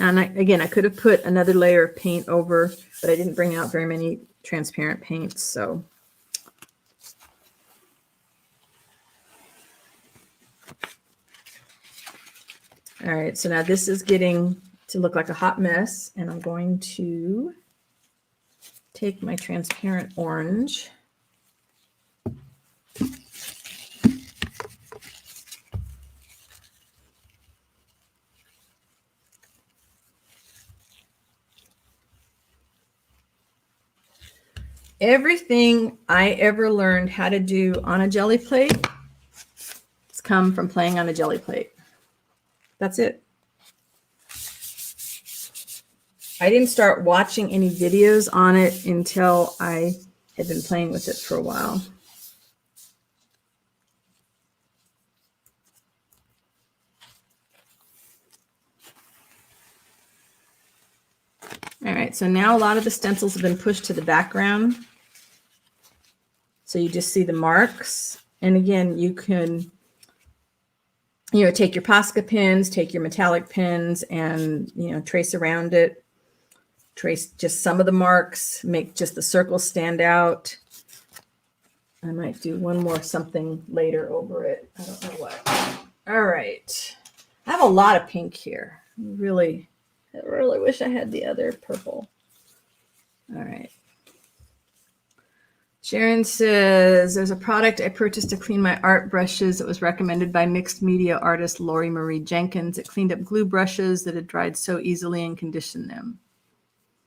And again, I could have put another layer of paint over, but I didn't bring out very many transparent paints. So all right, so now this is getting to look like a hot mess, and I'm going to take my transparent orange. Everything I ever learned how to do on a jelly plate has come from playing on a jelly plate. That's it. I didn't start watching any videos on it until I had been playing with it for a while. All right, so now a lot of the stencils have been pushed to the background. So you just see the marks. And again, you can, you know, take your Posca pins, take your metallic pins, and, you know, trace around it. Trace just some of the marks, make just the circles stand out. I might do one more something later over it. I don't know what. All right. I have a lot of pink here. I really wish I had the other purple. All right. Sharon says, there's a product I purchased to clean my art brushes. It was recommended by mixed media artist Lori Marie Jenkins. It cleaned up glue brushes that had dried so easily and conditioned them.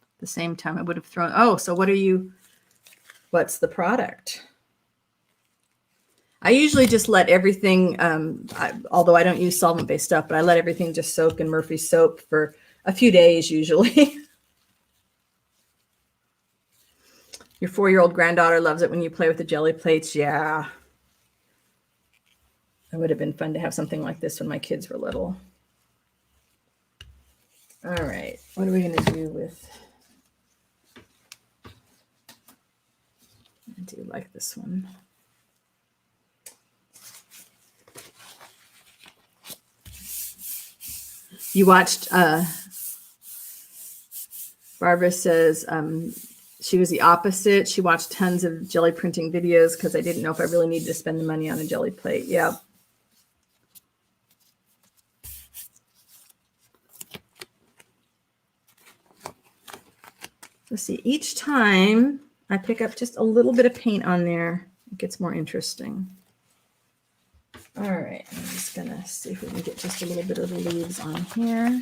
At the same time, I would have thrown, oh, so what's the product? I usually just let everything, although I don't use solvent-based stuff, but I let everything just soak in Murphy soap for a few days usually. Your 4-year-old granddaughter loves it when you play with the jelly plates. Yeah. It would have been fun to have something like this when my kids were little. All right. What are we going to do with? I do like this one. You watched, Barbara says, she was the opposite. She watched tons of jelly printing videos because I didn't know if I really needed to spend the money on a jelly plate. Yeah. Let's see. Each time I pick up just a little bit of paint on there, it gets more interesting. All right. I'm just going to see if we can get just a little bit of the leaves on here.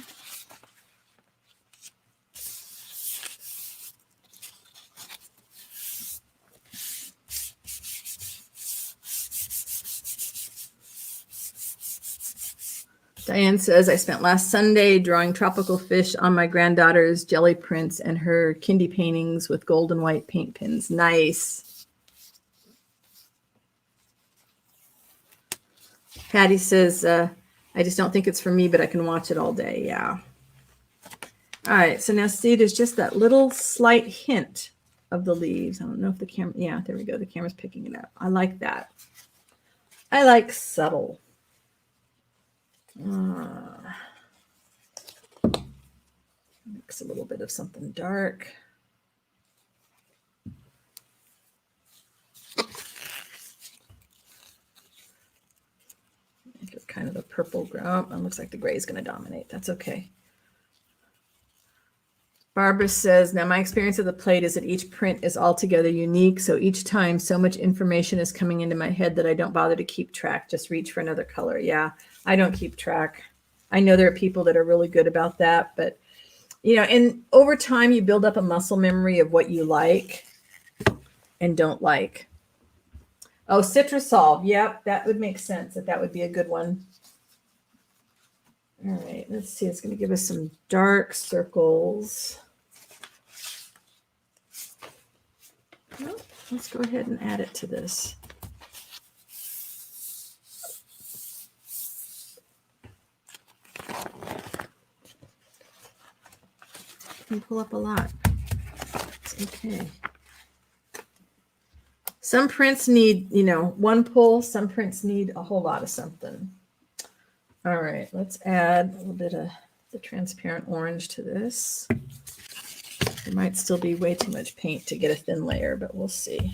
Diane says, I spent last Sunday drawing tropical fish on my granddaughter's jelly prints and her kindy paintings with gold and white paint pins. Nice. Patty says, I just don't think it's for me, but I can watch it all day. Yeah. All right. So now see, there's just that little slight hint of the leaves. I don't know if the camera, yeah, there we go. The camera's picking it up. I like that. I like subtle. Mix a little bit of something dark. Make it kind of a purple gray. Oh, it looks like the gray is going to dominate. That's okay. Barbara says, now my experience of the plate is that each print is altogether unique. So each time so much information is coming into my head that I don't bother to keep track. Just reach for another color. Yeah, I don't keep track. I know there are people that are really good about that, but you know, and over time you build up a muscle memory of what you like and don't like. Oh, Citrusol. Yep, that would make sense. That would be a good one. All right, let's see. It's going to give us some dark circles. Well, let's go ahead and add it to this. Can pull up a lot. It's okay. Some prints need, one pull. Some prints need a whole lot of something. All right, let's add a little bit of the transparent orange to this. There might still be way too much paint to get a thin layer, but we'll see.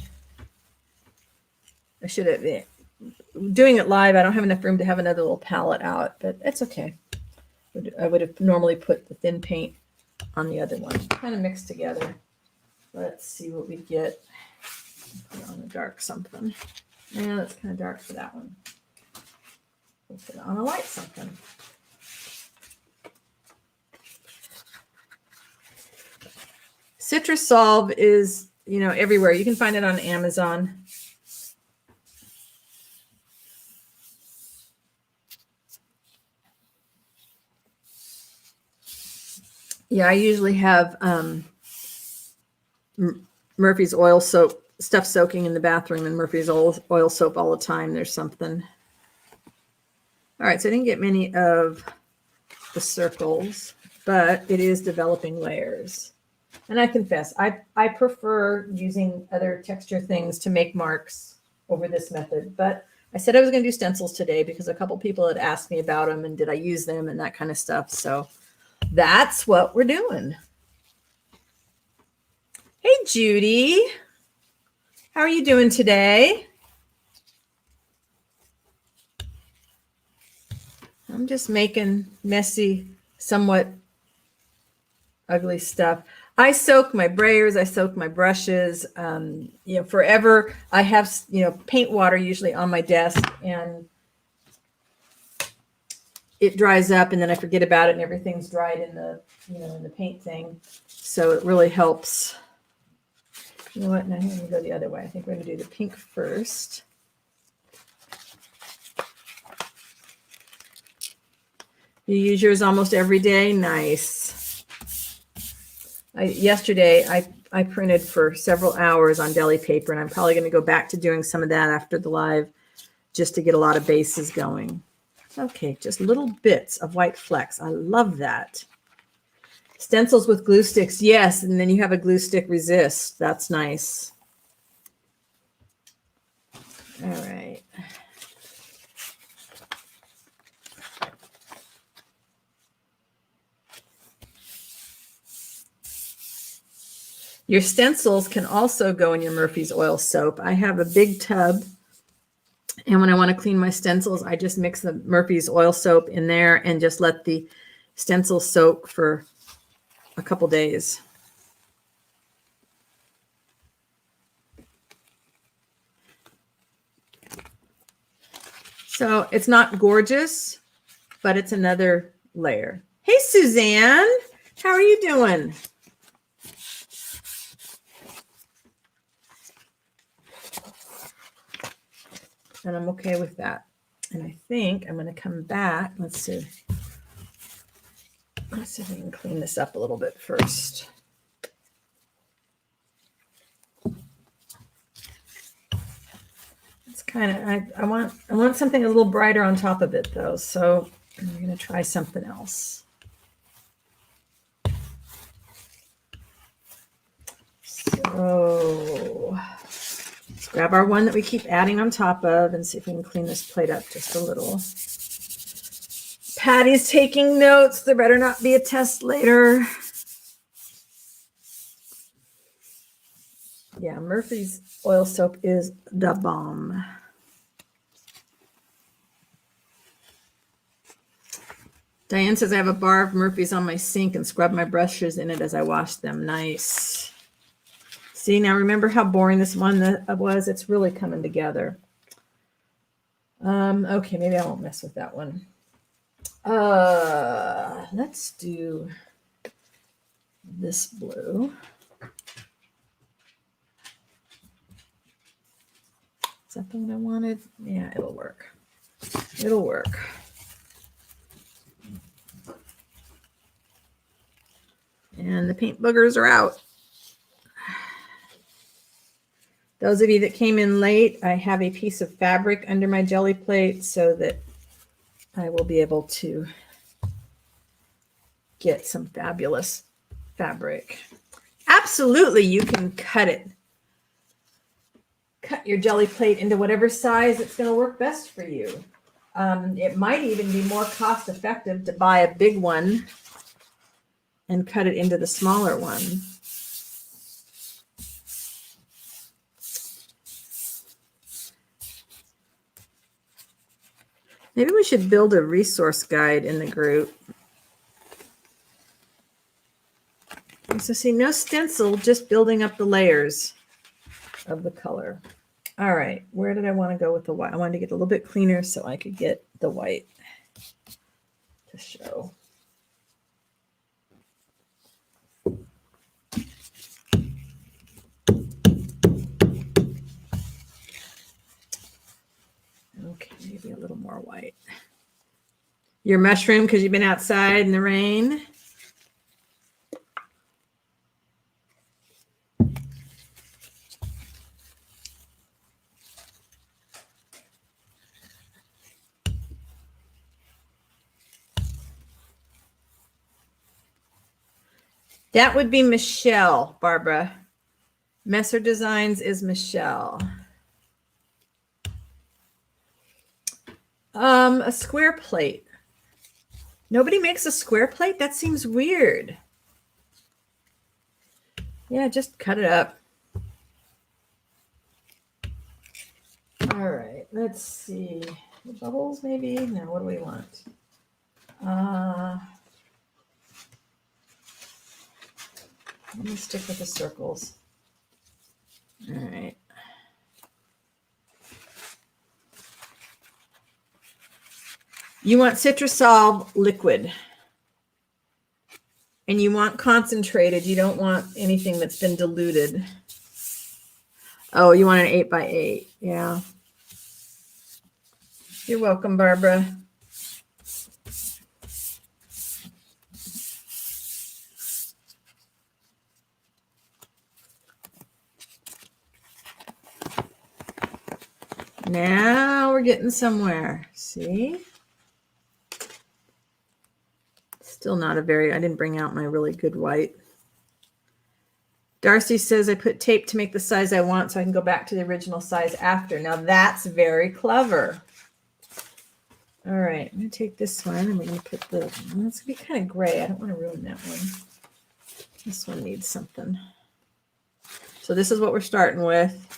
I should have, doing it live, I don't have enough room to have another little palette out, but it's okay. I would have normally put the thin paint on the other one, kind of mixed together. Let's see what we get. Put it on a dark something. Yeah, that's kind of dark for that one. We'll put it on a light something. Citrus Solve is, everywhere. You can find it on Amazon. Yeah, I usually have Murphy's oil soap, stuff soaking in the bathroom, and Murphy's oil soap all the time. There's something. All right, so I didn't get many of the circles, but it is developing layers. And I confess, I prefer using other texture things to make marks over this method. But I said I was going to do stencils today because a couple people had asked me about them and did I use them and that kind of stuff. So that's what we're doing. Hey, Judy. How are you doing today? I'm just making messy, somewhat ugly stuff. I soak my brayers. I soak my brushes. Forever. I have, paint water usually on my desk, and it dries up, and then I forget about it, and everything's dried in the, in the paint thing. So it really helps. You know what? Now I'm going to go the other way. I think we're going to do the pink first. You use yours almost every day? Nice. Yesterday, I printed for several hours on deli paper, and I'm probably going to go back to doing some of that after the live just to get a lot of bases going. Okay, just little bits of white flecks. I love that. Stencils with glue sticks. Yes, and then you have a glue stick resist. That's nice. All right. Your stencils can also go in your Murphy's oil soap. I have a big tub, and when I want to clean my stencils, I just mix the Murphy's oil soap in there and just let the stencils soak for a couple days. So it's not gorgeous, but it's another layer. Hey, Suzanne, how are you doing? And I'm okay with that. And I think I'm going to come back. Let's see. Let's see if I can clean this up a little bit first. It's kind of, I want something a little brighter on top of it though. So I'm going to try something else. So let's grab our one that we keep adding on top of and see if we can clean this plate up just a little. Patty's taking notes. There better not be a test later. Yeah, Murphy's oil soap is the bomb. Diane says I have a bar of Murphy's on my sink and scrub my brushes in it as I wash them. Nice. See, now remember how boring this one was? It's really coming together. Okay, maybe I won't mess with that one. Let's do this blue. Is that the one I wanted? Yeah, it'll work. It'll work. And the paint boogers are out. Those of you that came in late, I have a piece of fabric under my jelly plate so that I will be able to get some fabulous fabric. Absolutely, you can cut it. Cut your jelly plate into whatever size it's going to work best for you. It might even be more cost effective to buy a big one and cut it into the smaller one. Maybe we should build a resource guide in the group. So see, no stencil, just building up the layers of the color. All right, where did I want to go with the white? I wanted to get a little bit cleaner so I could get the white to show. Okay, maybe a little more white. Your mushroom because you've been outside in the rain. That would be Michelle, Barbara. Messer Designs is Michelle. A square plate. Nobody makes a square plate? That seems weird. Yeah, just cut it up. All right, let's see. Bubbles, maybe? No, what do we want? Let me stick with the circles. All right. You want Citrusol liquid. And you want concentrated. You don't want anything that's been diluted. Oh, you want an 8x8. Yeah. You're welcome, Barbara. Now we're getting somewhere. See? Still not a very, I didn't bring out my really good white. Darcy says I put tape to make the size I want so I can go back to the original size after. Now that's very clever. All right, I'm going to take this one and we're going to put the, it's going to be kind of gray. I don't want to ruin that one. This one needs something. So this is what we're starting with.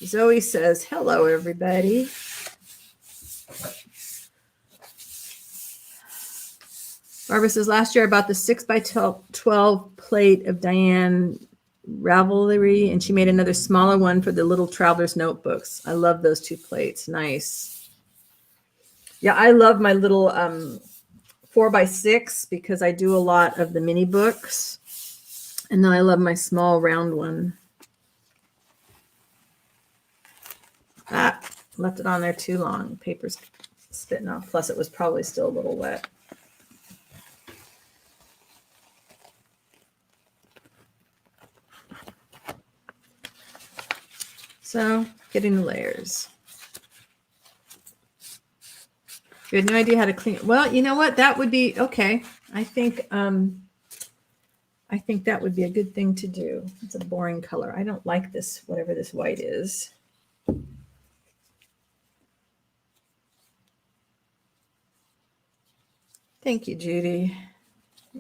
Zoe says, hello, everybody. Barbara says, last year I bought the 6x12 plate of Diane Ravelry, and she made another smaller one for the little traveler's notebooks. I love those two plates. Nice. Yeah, I love my little 4x6 because I do a lot of the mini books. And then I love my small round one. Ah, left it on there too long. Paper's spitting off. Plus, it was probably still a little wet. So, getting the layers. You had no idea how to clean it. Well, you know what? That would be okay. I think that would be a good thing to do. It's a boring color. I don't like this, whatever this white is. Thank you, Judy.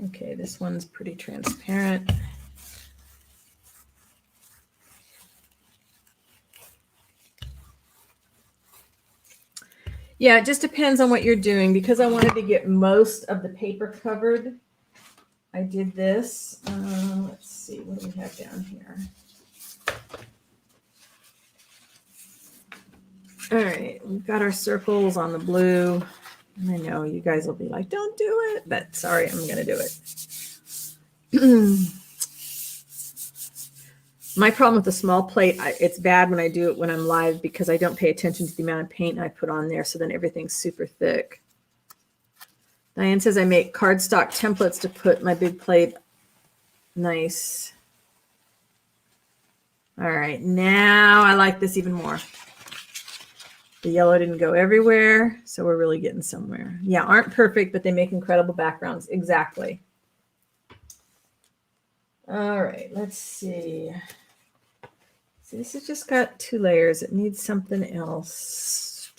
Okay, this one's pretty transparent. Yeah, it just depends on what you're doing. Because I wanted to get most of the paper covered, I did this. Let's see, what do we have down here? All right, we've got our circles on the blue. And I know you guys will be like, don't do it, but sorry, I'm going to do it. My problem with the small plate, it's bad when I do it when I'm live because I don't pay attention to the amount of paint I put on there, so then everything's super thick. Diane says I make cardstock templates to put my big plate. Nice. All right, now I like this even more. The yellow didn't go everywhere, so we're really getting somewhere. Yeah, aren't perfect, but they make incredible backgrounds. Exactly. All right, let's see. See, this has just got 2 layers. It needs something else.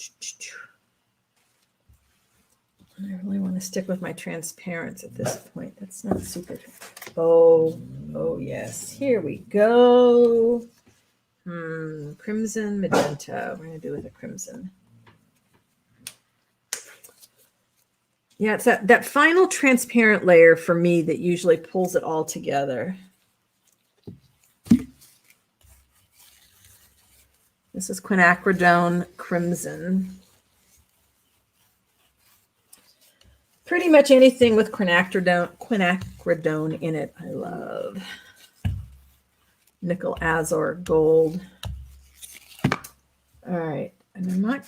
I really want to stick with my transparents at this point. That's not super. Oh yes. Here we go. Crimson, magenta. We're going to do with a crimson. Yeah, it's that final transparent layer for me that usually pulls it all together. This is Quinacridone Crimson. Pretty much anything with quinacridone in it, I love. Nickel Azure Gold. All right, and I'm not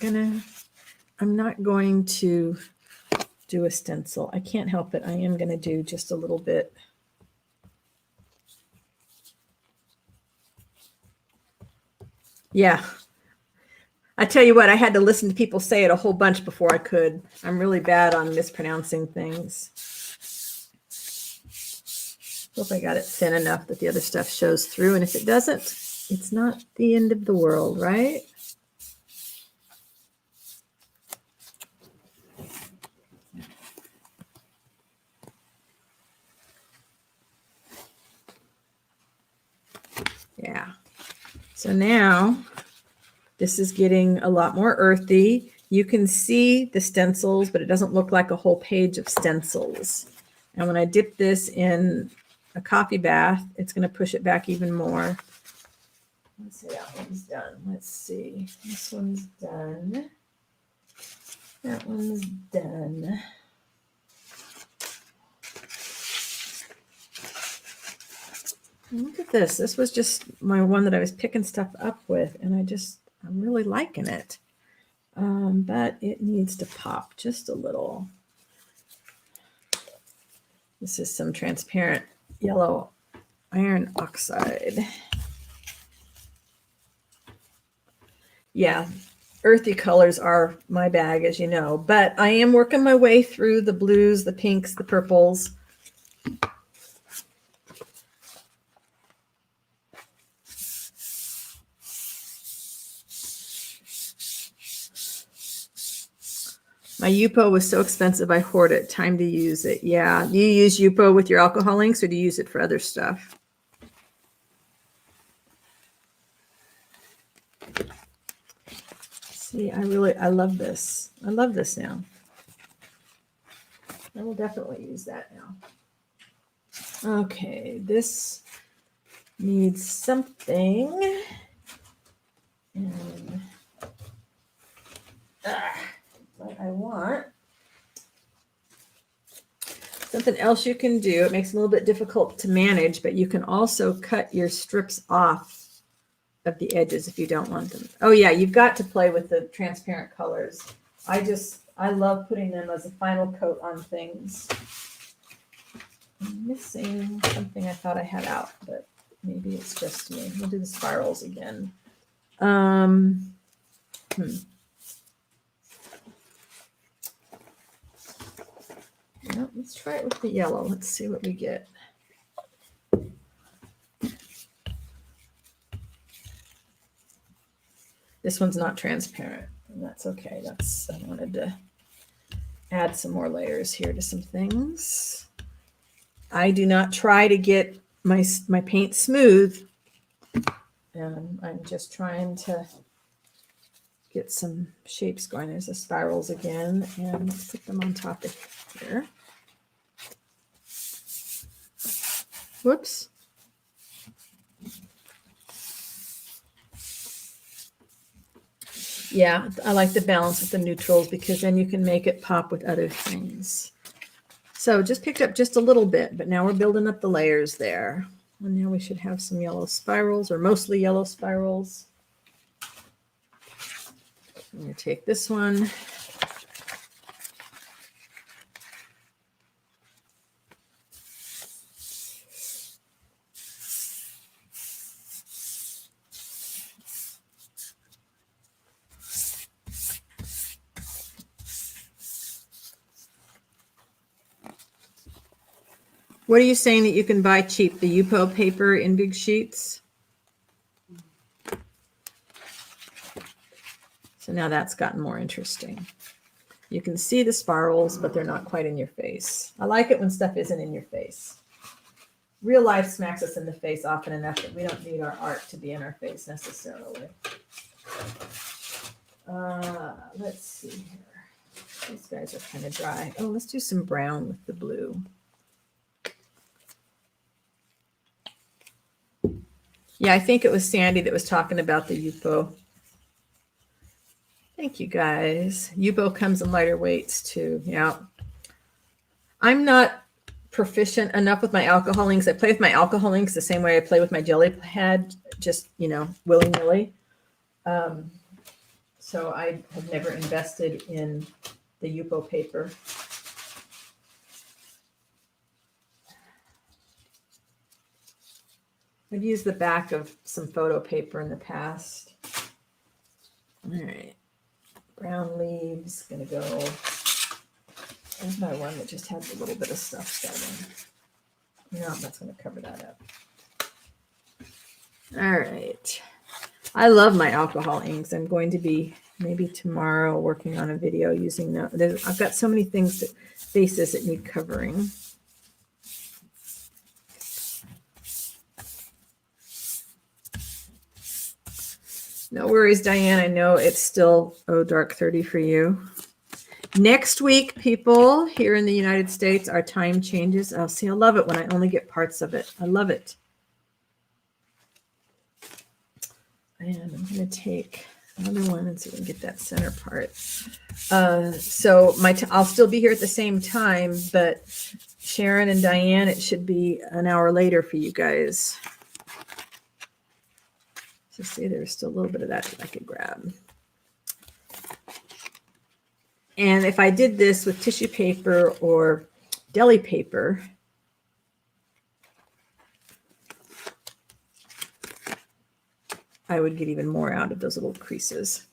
going to do a stencil. I can't help it. I am going to do just a little bit. Yeah. I tell you what, I had to listen to people say it a whole bunch before I could. I'm really bad on mispronouncing things. Hope I got it thin enough that the other stuff shows through. And if it doesn't, it's not the end of the world, right? Yeah. So now this is getting a lot more earthy. You can see the stencils, but it doesn't look like a whole page of stencils. And when I dip this in a coffee bath, it's going to push it back even more. Let's see, that one's done. Let's see. This one's done. That one's done. Look at this. This was just my one that I was picking stuff up with, and I'm really liking it. But it needs to pop just a little. This is some transparent yellow iron oxide. Yeah, earthy colors are my bag, as you know, but I am working my way through the blues, the pinks, the purples. My Yupo was so expensive, I hoard it. Time to use it. Yeah. Do you use Yupo with your alcohol inks, or do you use it for other stuff? See, I love this. I love this now. I will definitely use that now. Okay, this needs something. And what I want. Something else you can do, it makes it a little bit difficult to manage, but you can also cut your strips off of the edges if you don't want them. Oh yeah, you've got to play with the transparent colors. I love putting them as a final coat on things. I'm missing something I thought I had out, but maybe it's just me. We'll do the spirals again. Well, let's try it with the yellow. Let's see what we get. This one's not transparent, and that's okay. I wanted to add some more layers here to some things. I do not try to get my paint smooth. I'm just trying to get some shapes going. There's the spirals again, and let's put them on top of here. Whoops. Yeah, I like the balance with the neutrals because then you can make it pop with other things. So just picked up just a little bit, but now we're building up the layers there. And now we should have some yellow spirals, or mostly yellow spirals. I'm going to take this one. What are you saying that you can buy cheap? The Yupo paper in big sheets? So now that's gotten more interesting. You can see the spirals, but they're not quite in your face. I like it when stuff isn't in your face. Real life smacks us in the face often enough that we don't need our art to be in our face necessarily. Let's see here. These guys are kind of dry. Oh, let's do some brown with the blue. Yeah, I think it was Sandy that was talking about the Yupo. Thank you, guys. Yupo comes in lighter weights, too. Yeah. I'm not proficient enough with my alcohol inks. I play with my alcohol inks the same way I play with my jelly pad, just, you know, willy-nilly. So I have never invested in the Yupo paper. I've used the back of some photo paper in the past. All right. Brown leaves, gonna go. There's my one that just has a little bit of stuff starting. No, that's gonna cover that up. All right. I love my alcohol inks. I'm going to be maybe tomorrow working on a video using that. I've got so many things, faces that need covering. No worries, Diane. I know it's still, dark 30 for you. Next week, people, here in the United States, our time changes. Oh, see, I love it when I only get parts of it. I love it. And I'm going to take another one and see if we can get that center part. So I'll still be here at the same time, but Sharon and Diane, it should be an hour later for you guys. So see, there's still a little bit of that I could grab. And if I did this with tissue paper or deli paper, I would get even more out of those little creases.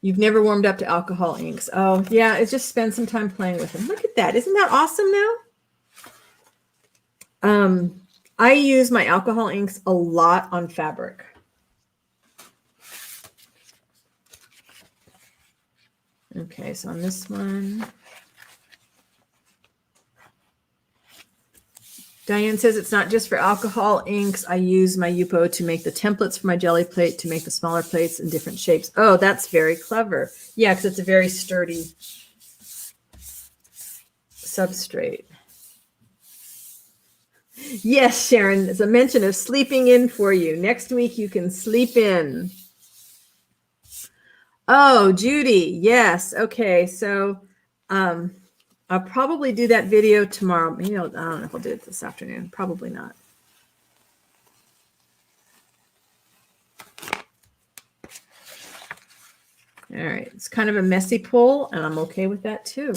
You've never warmed up to alcohol inks. Oh, yeah, it's just spend some time playing with them. Look at that. Isn't that awesome now? I use my alcohol inks a lot on fabric. Okay, so on this one, Diane says it's not just for alcohol inks. I use my Yupo to make the templates for my jelly plate, to make the smaller plates in different shapes. Oh, that's very clever. Yeah, because it's a very sturdy substrate. Yes, Sharon, there's a mention of sleeping in for you. Next week you can sleep in. Oh, Judy, yes. Okay, so I'll probably do that video tomorrow. Maybe I don't know if I'll do it this afternoon. Probably not. All right, it's kind of a messy pull, and I'm okay with that too.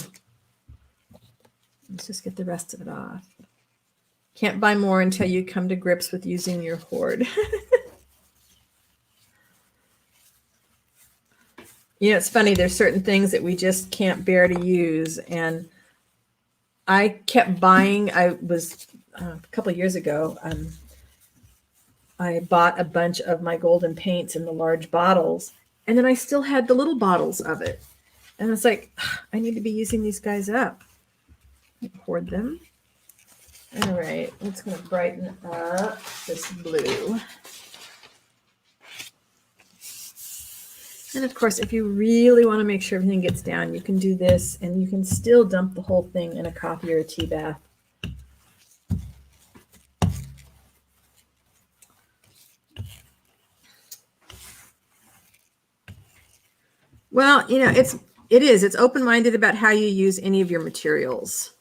Let's just get the rest of it off. Can't buy more until you come to grips with using your hoard. You know, it's funny. There's certain things that we just can't bear to use. And I kept buying. I was a couple of years ago. I bought a bunch of my golden paints in the large bottles. And then I still had the little bottles of it. And it's like, I need to be using these guys up. Hoard them. All right. It's going to brighten up this blue. And of course, if you really want to make sure everything gets down, you can do this, and you can still dump the whole thing in a coffee or a tea bath. Well, you know, it's open-minded about how you use any of your materials.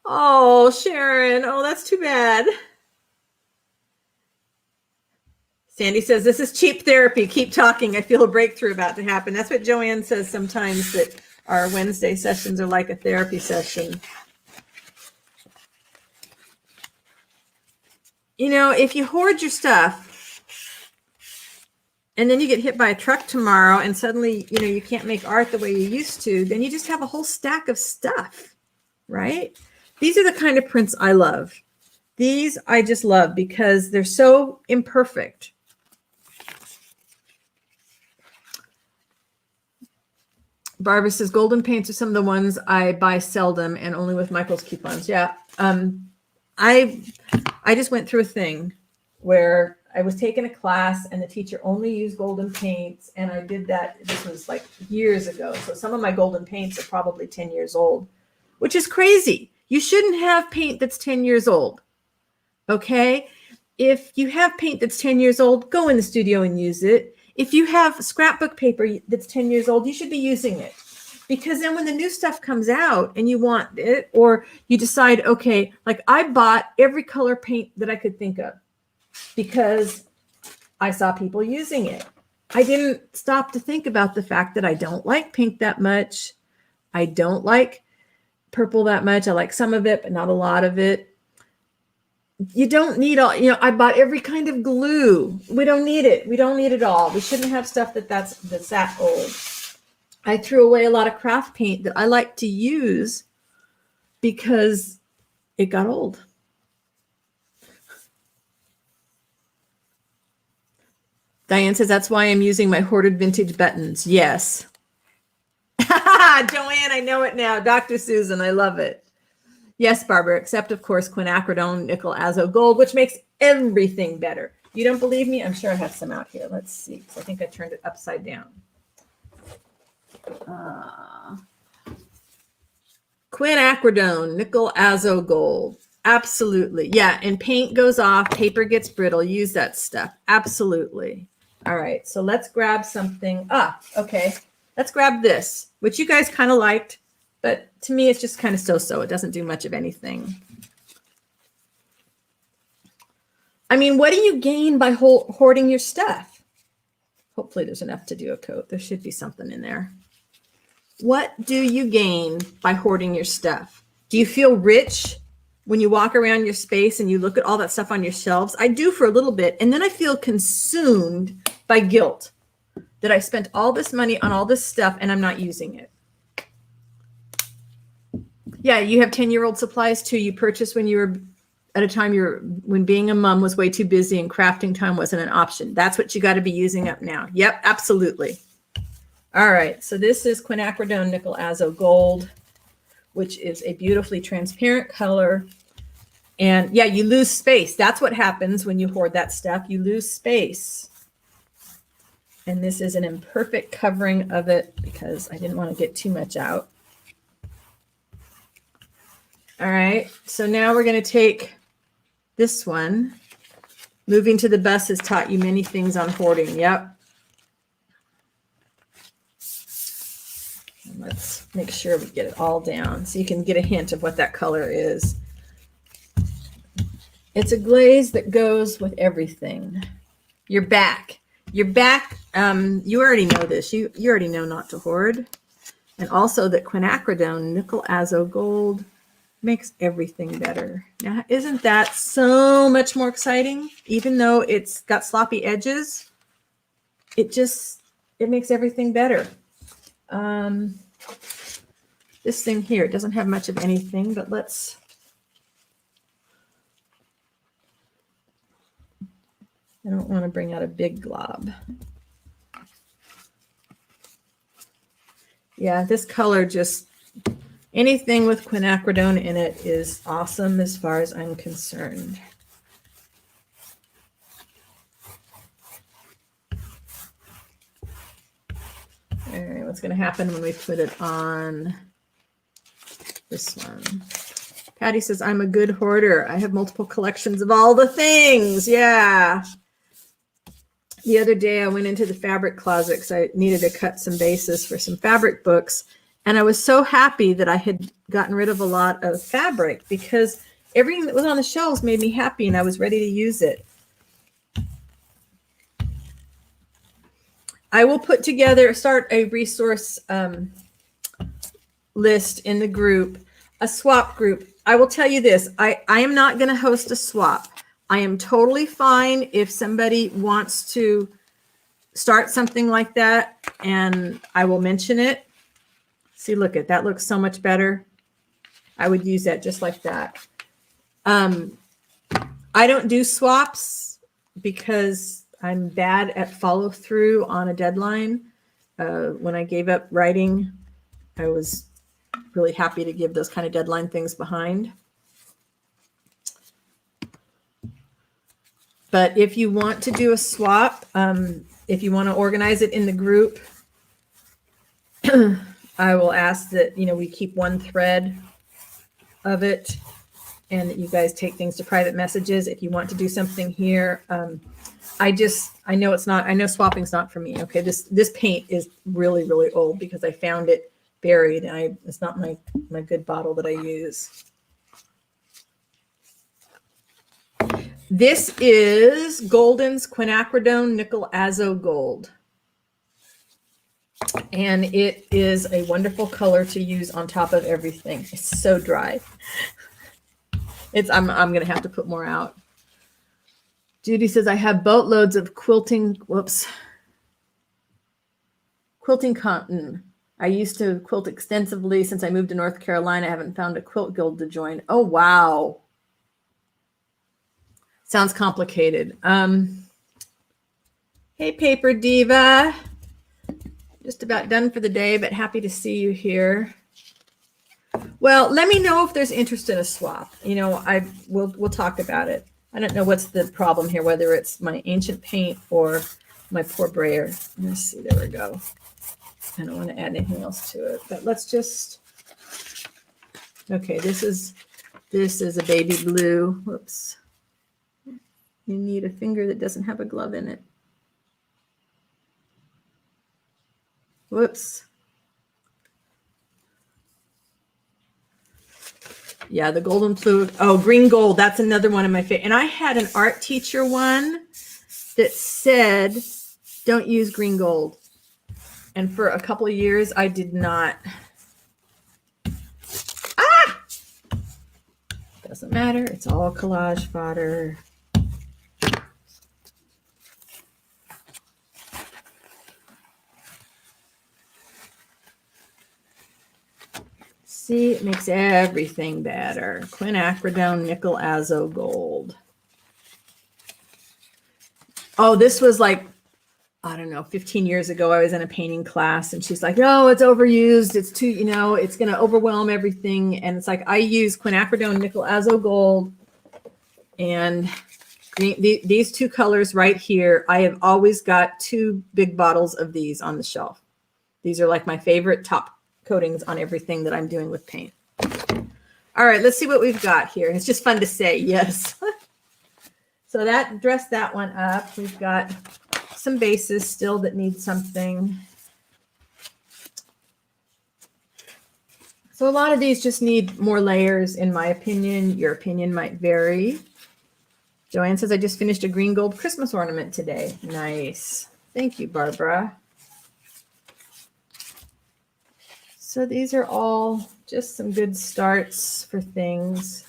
Oh, Sharon. Oh, that's too bad. Sandy says, this is cheap therapy. Keep talking. I feel a breakthrough about to happen. That's what Joanne says sometimes, that our Wednesday sessions are like a therapy session. You know, if you hoard your stuff, and then you get hit by a truck tomorrow and suddenly, you know, you can't make art the way you used to, then you just have a whole stack of stuff, right? These are the kind of prints I love. These I just love because they're so imperfect. Barbara says golden paints are some of the ones I buy seldom and only with Michael's coupons. Yeah. I just went through a thing where I was taking a class and the teacher only used golden paints. And I did that. This was like years ago. So some of my golden paints are probably 10 years old, which is crazy. You shouldn't have paint that's 10 years old. Okay. If you have paint that's 10 years old, go in the studio and use it. If you have scrapbook paper that's 10 years old, you should be using it. Because then when the new stuff comes out and you want it, or you decide, okay, like I bought every color paint that I could think of because I saw people using it. I didn't stop to think about the fact that I don't like pink that much. I don't like purple that much. I like some of it, but not a lot of it. You don't need all, you know, I bought every kind of glue. We don't need it. We don't need it all. We shouldn't have stuff that's that old. I threw away a lot of craft paint that I like to use because it got old. Diane says, that's why I'm using my hoarded vintage buttons. Yes. Joanne, I know it now. Dr. Susan, I love it. Yes, Barbara, except, of course, Quinacridone Nickel Azo Gold, which makes everything better. You don't believe me? I'm sure I have some out here. Let's see. I think I turned it upside down. Quinacridone Nickel Azo Gold. Absolutely. Yeah, and paint goes off. Paper gets brittle. Use that stuff. Absolutely. All right, so let's grab something. Okay. Let's grab this, which you guys kind of liked. But to me, it's just kind of so-so. It doesn't do much of anything. I mean, what do you gain by hoarding your stuff? Hopefully there's enough to do a coat. There should be something in there. What do you gain by hoarding your stuff? Do you feel rich when you walk around your space and you look at all that stuff on your shelves? I do for a little bit. And then I feel consumed by guilt that I spent all this money on all this stuff and I'm not using it. Yeah, you have 10-year-old supplies too. You purchased when you were at a time when being a mom was way too busy and crafting time wasn't an option. That's what you got to be using up now. Yep, absolutely. All right, so this is Quinacridone Nickel Azo Gold, which is a beautifully transparent color. And yeah, you lose space. That's what happens when you hoard that stuff. You lose space. And this is an imperfect covering of it because I didn't want to get too much out. All right, so now we're going to take this one. Moving to the bus has taught you many things on hoarding. Yep. And let's make sure we get it all down so you can get a hint of what that color is. It's a glaze that goes with everything. Your back. Your back, you already know this. You already know not to hoard. And also that Quinacridone Nickel Azo Gold makes everything better. Now, isn't that so much more exciting? Even though it's got sloppy edges, it makes everything better. This thing here, it doesn't have much of anything, but let's, I don't want to bring out a big glob. Yeah, this color just, anything with quinacridone in it is awesome as far as I'm concerned. All right, what's going to happen when we put it on this one? Patty says, I'm a good hoarder. I have multiple collections of all the things. Yeah. The other day I went into the fabric closet because I needed to cut some bases for some fabric books. And I was so happy that I had gotten rid of a lot of fabric because everything that was on the shelves made me happy and I was ready to use it. I will put together, start a resource list in the group, a swap group. I will tell you this, I am not going to host a swap. I am totally fine if somebody wants to start something like that and I will mention it. See, look at that, looks so much better. I would use that just like that. I don't do swaps because I'm bad at follow through on a deadline. When I gave up writing, I was really happy to give those kind of deadline things behind. But if you want to do a swap, if you want to organize it in the group, I will ask that, you know, we keep one thread of it and that you guys take things to private messages. If you want to do something here, I know swapping's not for me. Okay. This paint is really, really old because I found it buried and it's not my good bottle that I use. This is Golden's Quinacridone Nickel Azo Gold. And it is a wonderful color to use on top of everything. It's so dry. I'm going to have to put more out. Judy says, I have boatloads of quilting cotton. I used to quilt extensively. Since I moved to North Carolina, I haven't found a quilt guild to join. Oh, wow. Sounds complicated. Hey, Paper Diva. Just about done for the day, but happy to see you here. Well, let me know if there's interest in a swap. You know, we'll talk about it. I don't know what's the problem here, whether it's my ancient paint or my poor brayer. Let's see, there we go. I don't want to add anything else to it, but let's just, okay, this is a baby blue. Whoops. You need a finger that doesn't have a glove in it. Whoops. Yeah, the golden fluid. Oh, green gold. That's another one of my favorite. And I had an art teacher one that said, don't use green gold. And for a couple of years, I did not. Ah! Doesn't matter. It's all collage fodder. See, it makes everything better. Quinacridone Nickel Azo Gold. Oh, this was like, I don't know, 15 years ago. I was in a painting class and she's like, no, it's overused. It's too, you know, it's going to overwhelm everything. And it's like, I use Quinacridone Nickel Azo Gold and green, these two colors right here. I have always got 2 big bottles of these on the shelf. These are like my favorite top coatings on everything that I'm doing with paint. All right, let's see what we've got here. It's just fun to say, yes. So that dressed that one up. We've got some bases still that need something. So a lot of these just need more layers, in my opinion. Your opinion might vary. Joanne says, I just finished a green gold Christmas ornament today. Nice. Thank you, Barbara. So these are all just some good starts for things.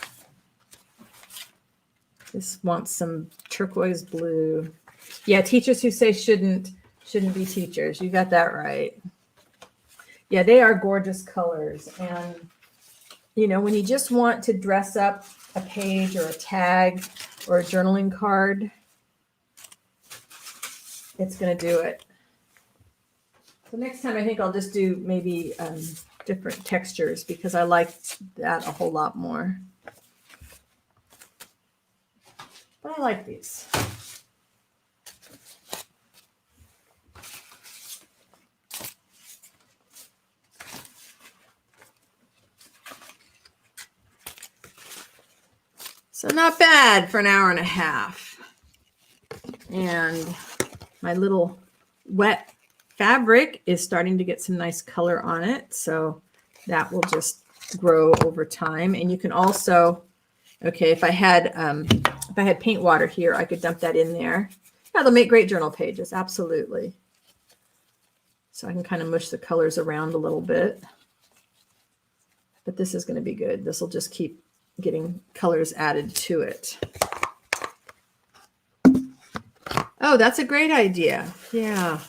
This wants some turquoise blue. Yeah, teachers who say shouldn't be teachers. You got that right. Yeah, they are gorgeous colors. And, you know, when you just want to dress up a page or a tag or a journaling card, it's going to do it. So next time I think I'll just do maybe different textures because I like that a whole lot more. But I like these. So not bad for an hour and a half. And my little wet fabric is starting to get some nice color on it. So that will just grow over time. And you can also, okay, if I had paint water here, I could dump that in there. Yeah, they'll make great journal pages. Absolutely. So I can kind of mush the colors around a little bit. But this is going to be good. This will just keep getting colors added to it. Oh, that's a great idea. Yeah.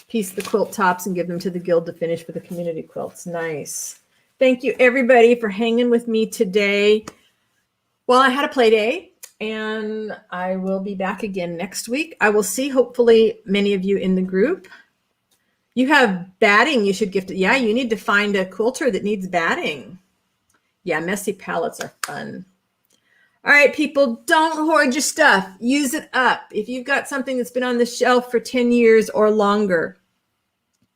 Piece the quilt tops and give them to the guild to finish for the community quilts. Nice. Thank you, everybody, for hanging with me today. Well, I had a play day, and I will be back again next week. I will see, hopefully, many of you in the group. You have batting you should gift. Yeah, you need to find a quilter that needs batting. Yeah, messy palettes are fun. All right, people, don't hoard your stuff. Use it up. If you've got something that's been on the shelf for 10 years or longer,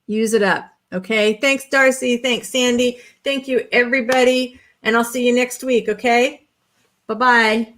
use it up. Okay. Thanks, Darcy. Thanks, Sandy. Thank you, everybody. And I'll see you next week. Okay. Bye-bye.